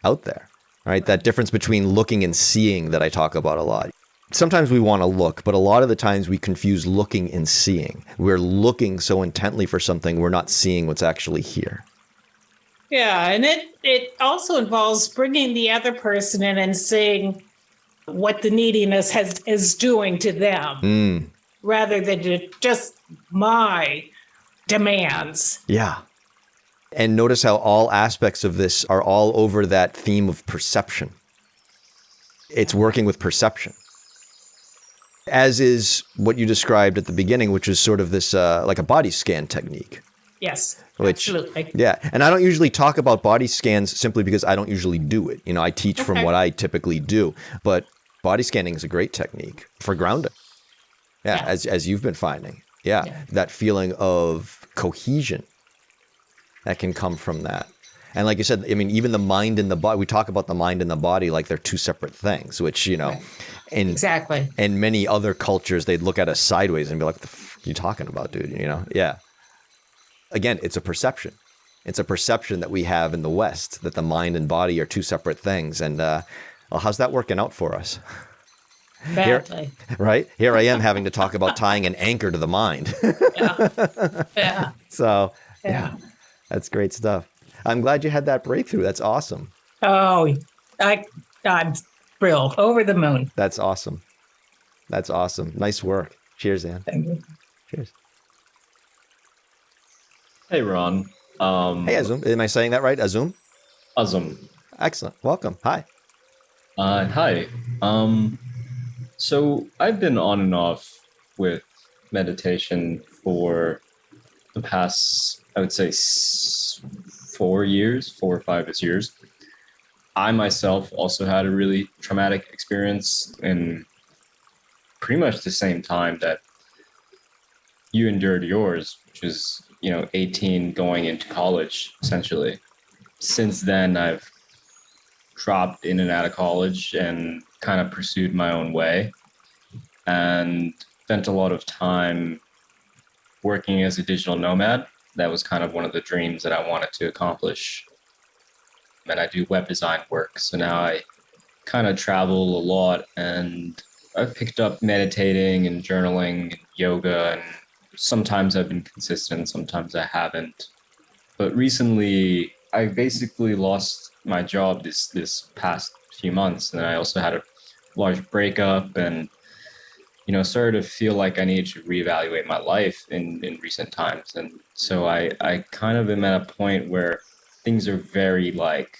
Speaker 1: out there, right? That difference between looking and seeing that I talk about a lot. Sometimes we want to look, but a lot of the times we confuse looking and seeing. We're looking so intently for something, we're not seeing what's actually here.
Speaker 2: Yeah, and it also involves bringing the other person in and seeing what the neediness is doing to them, rather than just my demands.
Speaker 1: Yeah. And notice how all aspects of this are all over that theme of perception. It's working with perception. As is what you described at the beginning, which is sort of this like a body scan technique.
Speaker 2: Yes,
Speaker 1: absolutely. Yeah. And I don't usually talk about body scans simply because I don't usually do it. I teach from what I typically do. But body scanning is a great technique for grounding. Yeah. As you've been finding. Yeah. That feeling of cohesion that can come from that. And like you said, even the mind and the body, we talk about the mind and the body like they're two separate things, which,
Speaker 2: exactly.
Speaker 1: In many other cultures, they'd look at us sideways and be like, what the f are you talking about, dude? Yeah. Again, it's a perception. It's a perception that we have in the West that the mind and body are two separate things. And how's that working out for us?
Speaker 2: Badly.
Speaker 1: Right? Here I am having to talk about tying an anchor to the mind.
Speaker 2: Yeah.
Speaker 1: So, yeah, that's great stuff. I'm glad you had that breakthrough. That's awesome.
Speaker 2: Oh, I'm thrilled. Over the moon.
Speaker 1: That's awesome. That's awesome. Nice work. Cheers, Ann.
Speaker 2: Thank you.
Speaker 1: Cheers.
Speaker 3: Hey, Ron.
Speaker 1: Hey, Azum. Am I saying that right? Azum?
Speaker 3: Azum.
Speaker 1: Excellent. Welcome. Hi.
Speaker 3: Hi. So I've been on and off with meditation for the past, I would say, 4 or 5 years. I myself also had a really traumatic experience in pretty much the same time that you endured yours, which is, 18 going into college, essentially. Since then, I've dropped in and out of college and kind of pursued my own way and spent a lot of time working as a digital nomad. That was kind of one of the dreams that I wanted to accomplish. And I do web design work. So now I kind of travel a lot, and I've picked up meditating and journaling and yoga, and sometimes I've been consistent, sometimes I haven't. But recently I basically lost my job this past few months, and I also had a large breakup, and started to feel like I needed to reevaluate my life in recent times. And so I kind of am at a point where things are very like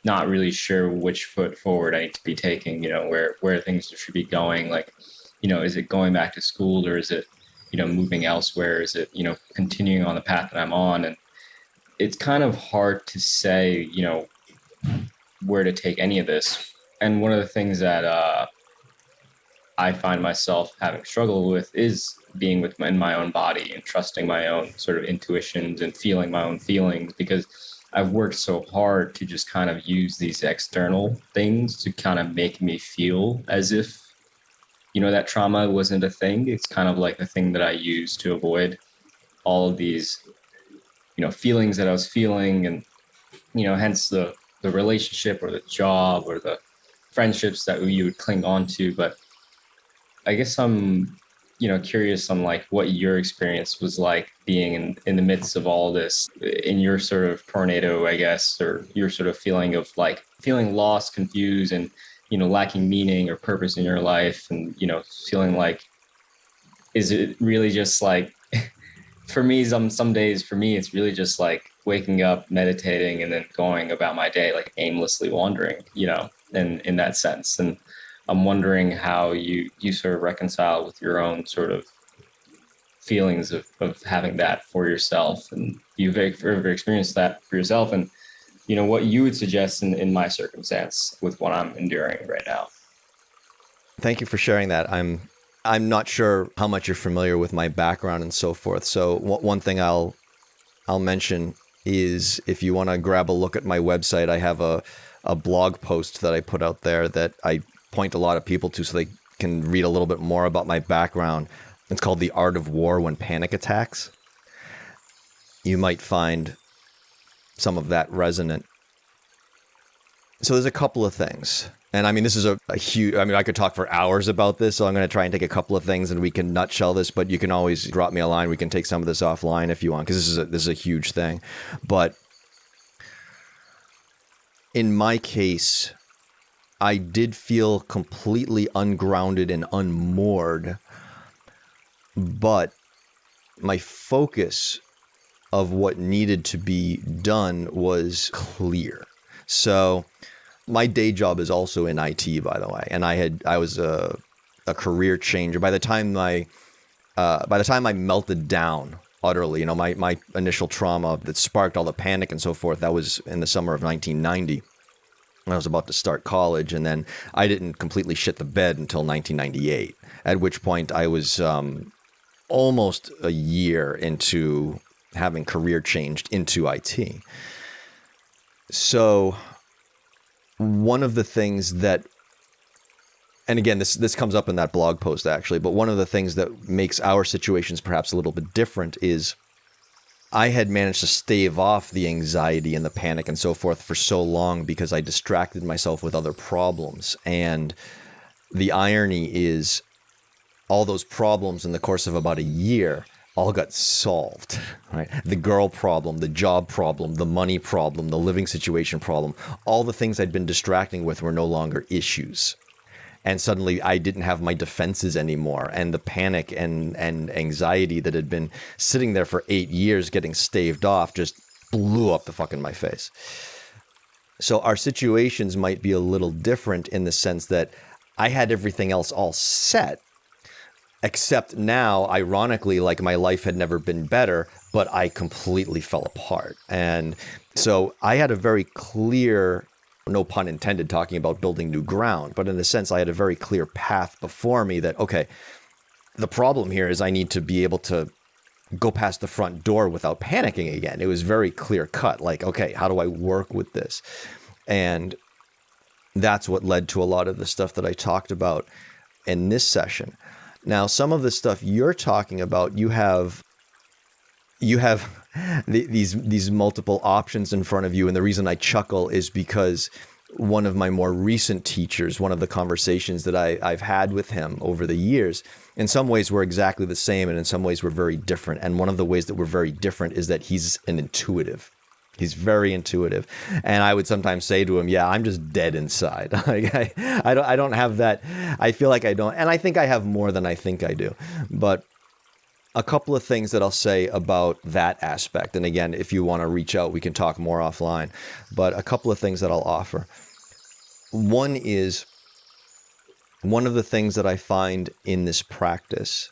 Speaker 3: not really sure which foot forward I need to be taking, where things should be going. Like, is it going back to school, or is it, moving elsewhere? Is it, continuing on the path that I'm on? And it's kind of hard to say, where to take any of this. And one of the things that I find myself having struggled with is being in my own body and trusting my own sort of intuitions and feeling my own feelings, because I've worked so hard to just kind of use these external things to kind of make me feel as if, that trauma wasn't a thing. It's kind of like a thing that I use to avoid all of these, feelings that I was feeling. And, hence the relationship or the job or the friendships that you would cling on to. But I guess I'm, curious on like what your experience was like being in the midst of all this, in your sort of tornado, I guess, or your sort of feeling of like feeling lost, confused, and, lacking meaning or purpose in your life. And, feeling like, is it really just like, for me, some days for me, it's really just like waking up, meditating, and then going about my day, like aimlessly wandering, in that sense. And I'm wondering how you sort of reconcile with your own sort of feelings of having that for yourself, and you've ever experienced that for yourself, and what you would suggest in my circumstance with what I'm enduring right now.
Speaker 1: Thank you for sharing that. I'm not sure how much you're familiar with my background and so forth. So one thing I'll mention is, if you want to grab a look at my website, I have a blog post that I put out there that I point a lot of people to so they can read a little bit more about my background. It's called The Art of War When Panic Attacks. You might find some of that resonant. So there's a couple of things. And I mean, this is a huge, I could talk for hours about this, so I'm going to try and take a couple of things and we can nutshell this, but you can always drop me a line. We can take some of this offline if you want, because this is a huge thing. But in my case, I did feel completely ungrounded and unmoored, but my focus of what needed to be done was clear. So my day job is also in IT, by the way, and I was a career changer. By the time I melted down utterly, my initial trauma that sparked all the panic and so forth, that was in the summer of 1990. When I was about to start college, and then I didn't completely shit the bed until 1998, at which point I was almost a year into having career changed into IT. So one of the things that, and again, this comes up in that blog post actually, but one of the things that makes our situations perhaps a little bit different is I had managed to stave off the anxiety and the panic and so forth for so long because I distracted myself with other problems. And the irony is, all those problems in the course of about a year all got solved, right? The girl problem, the job problem, the money problem, the living situation problem, all the things I'd been distracting with were no longer issues. And suddenly I didn't have my defenses anymore. And the panic and anxiety that had been sitting there for 8 years getting staved off just blew up the fuck in my face. So our situations might be a little different in the sense that I had everything else all set, except now, ironically, like my life had never been better, but I completely fell apart. And so I had a very clear, no pun intended, talking about building new ground, but in a sense, I had a very clear path before me that, okay, the problem here is I need to be able to go past the front door without panicking again. It was very clear cut, like, okay, how do I work with this? And that's what led to a lot of the stuff that I talked about in this session. Now, some of the stuff you're talking about, you have these multiple options in front of you. And the reason I chuckle is because one of my more recent teachers, one of the conversations that I've had with him over the years, in some ways we're exactly the same, and in some ways we're very different. And one of the ways that we're very different is that he's an intuitive. He's very intuitive. And I would sometimes say to him, yeah, I'm just dead inside. Like I don't have that. I feel like I don't. And I think I have more than I think I do. But a couple of things that I'll say about that aspect. And again, if you want to reach out, we can talk more offline. But a couple of things that I'll offer. One is, one of the things that I find in this practice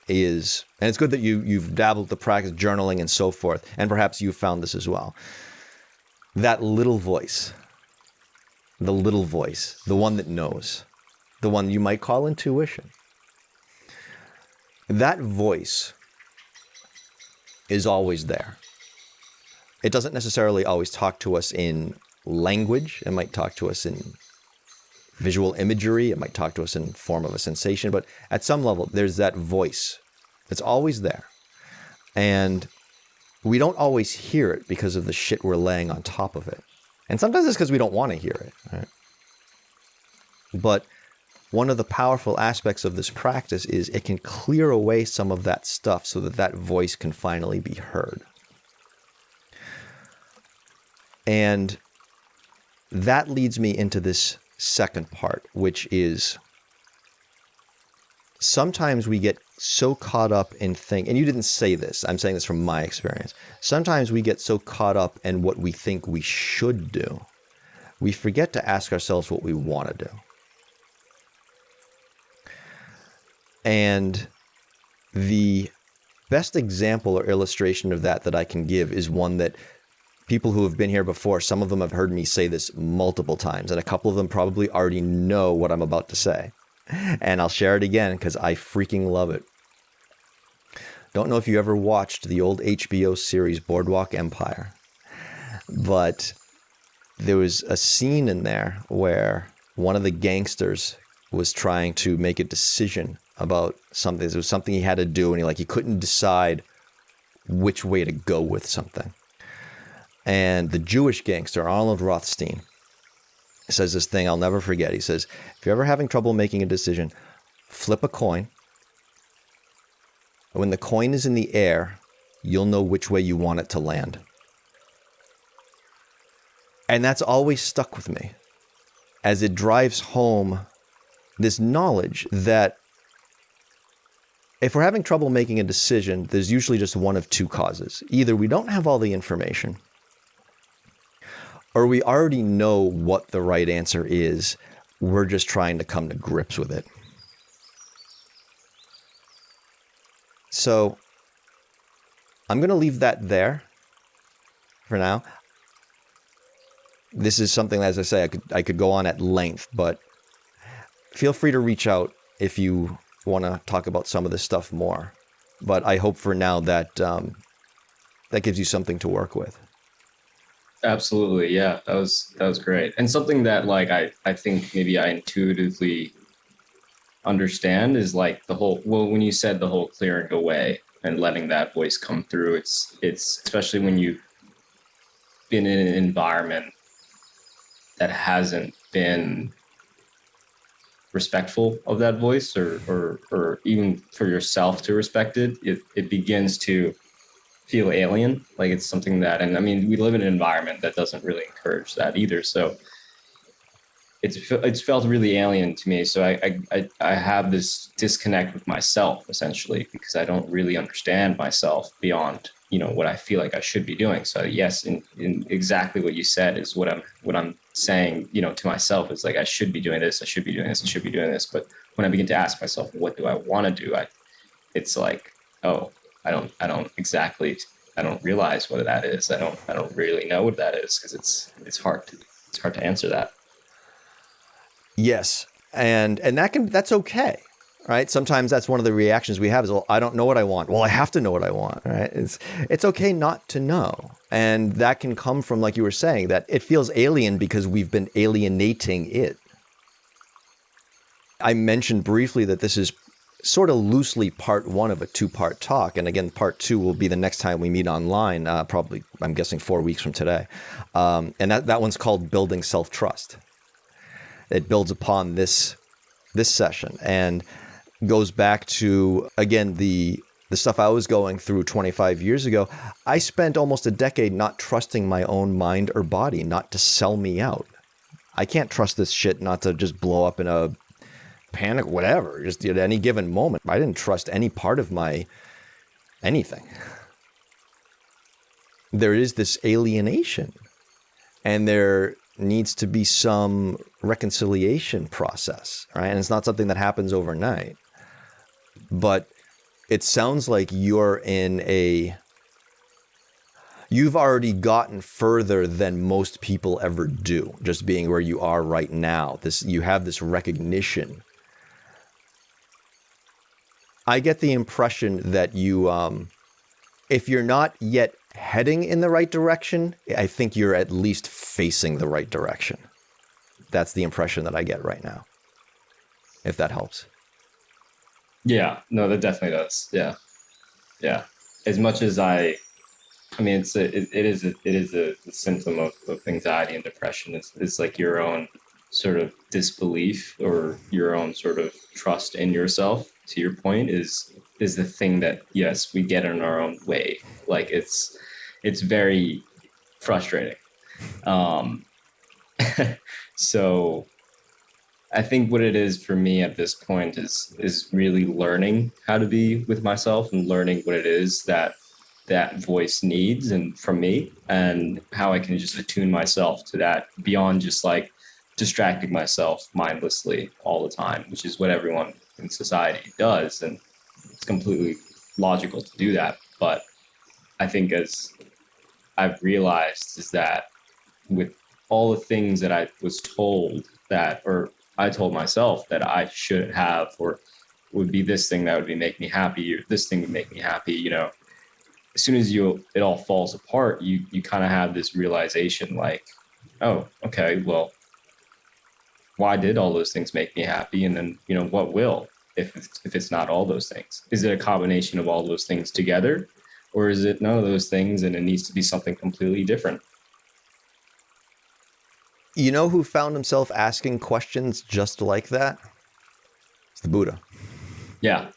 Speaker 1: is, and it's good that you've dabbled the practice, journaling and so forth, and perhaps you've found this as well. That little voice, the one that knows, the one you might call intuition. That voice is always there. It doesn't necessarily always talk to us in language. It might talk to us in visual imagery. It might talk to us in form of a sensation. But at some level, there's that voice. It's always there. And we don't always hear it because of the shit we're laying on top of it. And sometimes it's because we don't want to hear it. Right? But one of the powerful aspects of this practice is it can clear away some of that stuff so that that voice can finally be heard. And that leads me into this second part, which is sometimes we get so caught up in and you didn't say this, I'm saying this from my experience. Sometimes we get so caught up in what we think we should do, we forget to ask ourselves what we want to do. And the best example or illustration of that I can give is one that people who have been here before, some of them have heard me say this multiple times, and a couple of them probably already know what I'm about to say. And I'll share it again because I freaking love it. Don't know if you ever watched the old HBO series Boardwalk Empire, but there was a scene in there where one of the gangsters was trying to make a decision about something. It was something he had to do, and he couldn't decide which way to go with something. And the Jewish gangster, Arnold Rothstein, says this thing I'll never forget. He says, if you're ever having trouble making a decision, flip a coin. And when the coin is in the air, you'll know which way you want it to land. And that's always stuck with me, as it drives home this knowledge that if we're having trouble making a decision, there's usually just one of two causes. Either we don't have all the information, or we already know what the right answer is. We're just trying to come to grips with it. So I'm going to leave that there for now. This is something, as I say, I could go on at length, but feel free to reach out if you want to talk about some of this stuff more. But I hope for now that that gives you something to work with.
Speaker 3: Absolutely. Yeah, that was great. And something that I think maybe I intuitively understand is the whole, when you said the whole clearing away and letting that voice come through, it's especially when you've been in an environment that hasn't been respectful of that voice, or even for yourself to respect it, it begins to feel alien. Like it's something that, and I mean, we live in an environment that doesn't really encourage that either. So it's felt really alien to me. So I have this disconnect with myself essentially, because I don't really understand myself beyond, what I feel like I should be doing. So yes, in exactly what you said is what I'm saying, to myself is I should be doing this, I should be doing this, I should be doing this. But when I begin to ask myself, what do I want to do? It's oh, I don't realize what that is. I don't really know what that is, because it's hard to answer that.
Speaker 1: Yes. And that's okay. Right? Sometimes that's one of the reactions we have is, well, I don't know what I want. Well, I have to know what I want, right? It's okay not to know. And that can come from, like you were saying, that it feels alien because we've been alienating it. I mentioned briefly that this is sort of loosely part one of a two-part talk. And again, part two will be the next time we meet online, probably, I'm guessing 4 weeks from today. And that one's called Building Self-Trust. It builds upon this session and goes back to, again, the stuff I was going through 25 years ago. I spent almost a decade not trusting my own mind or body, not to sell me out. I can't trust this shit not to just blow up in a panic, whatever, just at any given moment. I didn't trust any part of my anything. There is this alienation, and there needs to be some reconciliation process, right? And it's not something that happens overnight. But it sounds like you've already gotten further than most people ever do, just being where you are right now. You have this recognition. I get the impression that you, if you're not yet heading in the right direction, I think you're at least facing the right direction. That's the impression that I get right now, if that helps.
Speaker 3: Yeah, no, that definitely does. Yeah. As much as I mean, it is a symptom of anxiety and depression. It's like your own sort of disbelief or your own sort of trust in yourself. To your point, is the thing that, yes, we get in our own way. Like it's very frustrating. So I think what it is for me at this point is really learning how to be with myself and learning what it is that voice needs and from me, and how I can just attune myself to that beyond just like distracting myself mindlessly all the time, which is what everyone in society does. And it's completely logical to do that. But I think, as I've realized, is that with all the things that I was told that, or I told myself that I should have, or would be this thing that would make me happy, or this thing would make me happy, you know, as soon as it all falls apart, you kind of have this realization like, oh, okay, well, why did all those things make me happy? And then, you know, what will, if it's not all those things? Is it a combination of all those things together? Or is it none of those things and it needs to be something completely different?
Speaker 1: You know who found himself asking questions just like that? It's the Buddha.
Speaker 3: Yeah.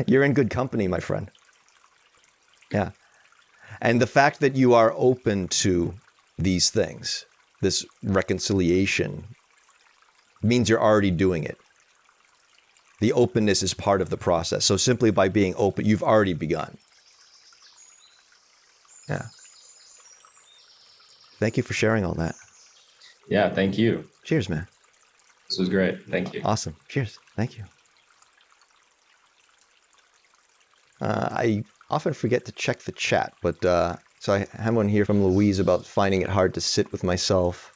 Speaker 1: You're in good company, my friend. Yeah. And the fact that you are open to these things, this reconciliation, means you're already doing it. The openness is part of the process. So simply by being open, you've already begun. Yeah. Thank you for sharing all that.
Speaker 3: Yeah, thank you.
Speaker 1: Cheers, man.
Speaker 3: This was great. Thank you.
Speaker 1: Awesome. Cheers. Thank you. I often forget to check the chat, but so I have one here from Louise about finding it hard to sit with myself,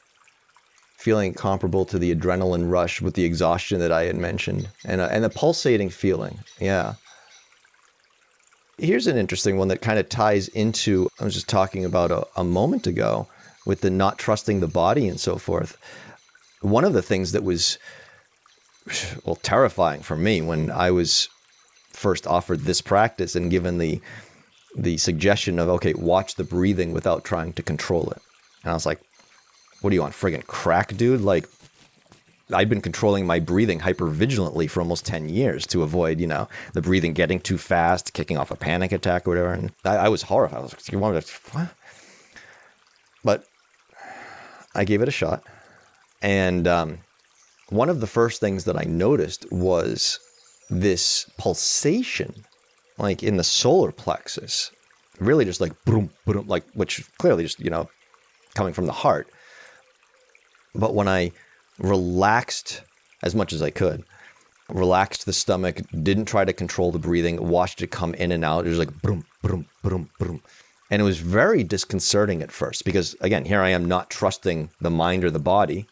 Speaker 1: feeling comparable to the adrenaline rush with the exhaustion that I had mentioned, and a pulsating feeling. Yeah. Here's an interesting one that kind of ties into, I was just talking about a moment ago with the not trusting the body and so forth. One of the things that was, well, terrifying for me when I was first offered this practice and given the suggestion of, okay, watch the breathing without trying to control it. And I was like, what are you on, friggin' crack, dude? Like, I'd been controlling my breathing hypervigilantly for almost 10 years to avoid, you know, the breathing getting too fast, kicking off a panic attack or whatever. And I was horrified. I was like, you want me to, what? But I gave it a shot. And one of the first things that I noticed was this pulsation, like in the solar plexus, really just like boom, boom, like, which clearly just, you know, coming from the heart. But when I relaxed as much as I could, relaxed the stomach, didn't try to control the breathing, watched it come in and out, it was like boom, boom, boom, boom. And it was very disconcerting at first because, again, here I am not trusting the mind or the body.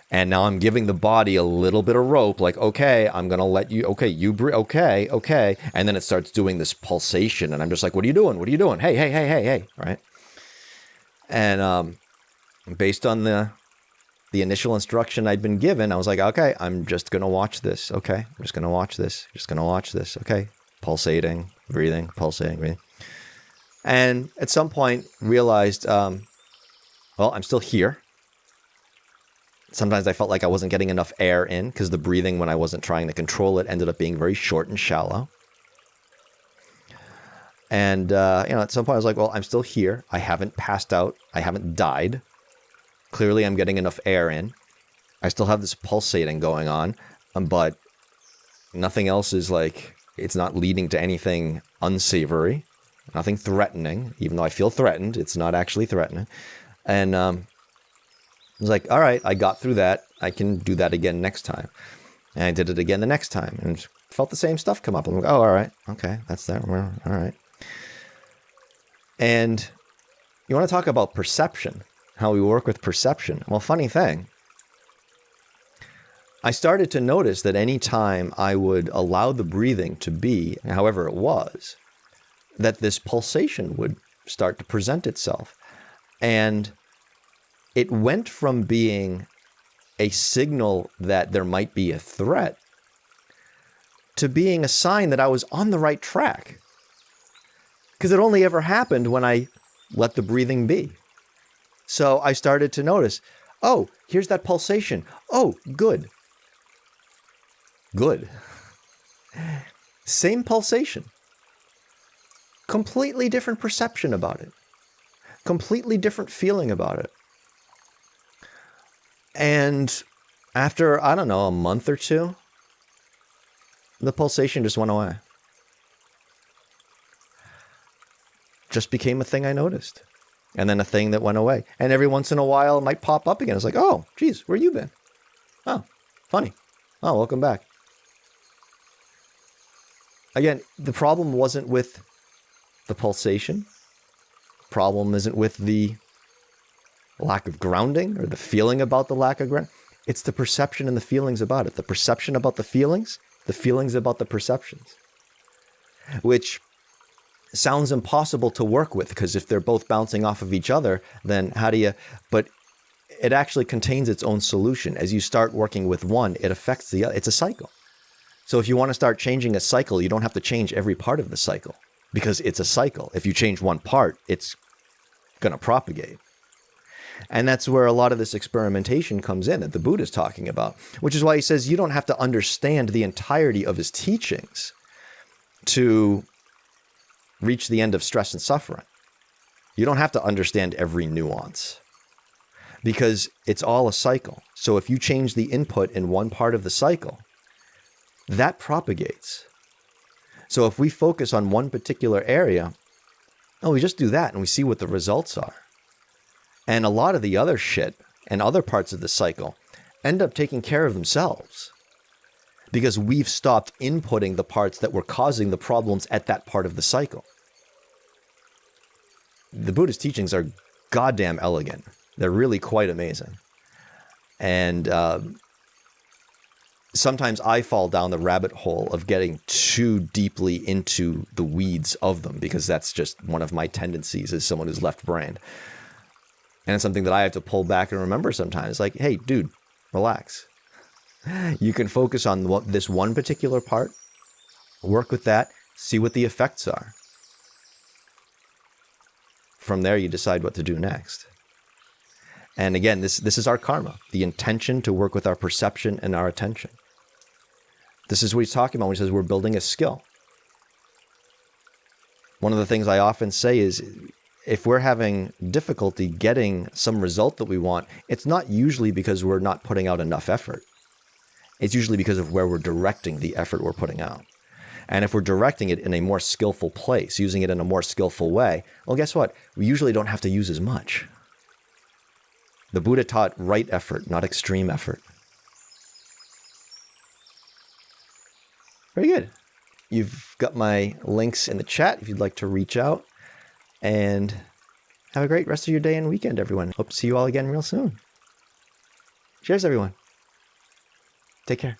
Speaker 1: And now I'm giving the body a little bit of rope, like, okay, I'm going to let you, okay, you breathe, okay. And then it starts doing this pulsation. And I'm just like, what are you doing? What are you doing? Hey, right? And based on the the initial instruction I'd been given, I was like, okay, I'm just going to watch this. Okay, I'm just going to watch this. Just going to watch this. Okay, pulsating, breathing, pulsating, breathing. And at some point realized, well, I'm still here. Sometimes I felt like I wasn't getting enough air in because the breathing, when I wasn't trying to control it, ended up being very short and shallow. And, at some point I was like, well, I'm still here. I haven't passed out. I haven't died. Clearly I'm getting enough air in. I still have this pulsating going on, but nothing else is like, it's not leading to anything unsavory, nothing threatening, even though I feel threatened. It's not actually threatening. And, I was like, all right, I got through that. I can do that again next time. And I did it again the next time and felt the same stuff come up. I'm like, oh, all right. Okay. That's that. All right. And you want to talk about perception, how we work with perception. Well, funny thing, I started to notice that any time I would allow the breathing to be, however it was, that this pulsation would start to present itself. And it went from being a signal that there might be a threat to being a sign that I was on the right track. Because it only ever happened when I let the breathing be. So I started to notice, oh, here's that pulsation. Oh, good. Good. Same pulsation. Completely different perception about it. Completely different feeling about it. And after, I don't know, a month or two, the pulsation just went away. Just became a thing I noticed. And then a thing that went away. And every once in a while it might pop up again. It's like, oh, geez, where you been? Oh, funny. Oh, welcome back. Again, the problem wasn't with the pulsation. The problem isn't with the lack of grounding or the feeling about the lack of grounding. It's the perception and the feelings about it. The perception about the feelings about the perceptions. Which sounds impossible to work with, because if they're both bouncing off of each other, then how do you... But it actually contains its own solution. As you start working with one, it affects the other. It's a cycle. So if you want to start changing a cycle, you don't have to change every part of the cycle, because it's a cycle. If you change one part, it's going to propagate. And that's where a lot of this experimentation comes in that the Buddha's talking about, which is why he says you don't have to understand the entirety of his teachings to reach the end of stress and suffering. You don't have to understand every nuance, because it's all a cycle. So if you change the input in one part of the cycle, that propagates. So if we focus on one particular area, we just do that and we see what the results are. And a lot of the other shit and other parts of the cycle end up taking care of themselves, because we've stopped inputting the parts that were causing the problems at that part of the cycle. The Buddhist teachings are goddamn elegant. They're really quite amazing. And sometimes I fall down the rabbit hole of getting too deeply into the weeds of them, because that's just one of my tendencies as someone who's left-brained. And it's something that I have to pull back and remember sometimes. Like, hey, dude, relax. You can focus on this one particular part, work with that, see what the effects are. From there, you decide what to do next. And again, this is our karma, the intention to work with our perception and our attention. This is what he's talking about when he says we're building a skill. One of the things I often say is, if we're having difficulty getting some result that we want, it's not usually because we're not putting out enough effort. It's usually because of where we're directing the effort we're putting out. And if we're directing it in a more skillful place, using it in a more skillful way, well, guess what? We usually don't have to use as much. The Buddha taught right effort, not extreme effort. Very good. You've got my links in the chat if you'd like to reach out. And have a great rest of your day and weekend, everyone. Hope to see you all again real soon. Cheers, everyone. Take care.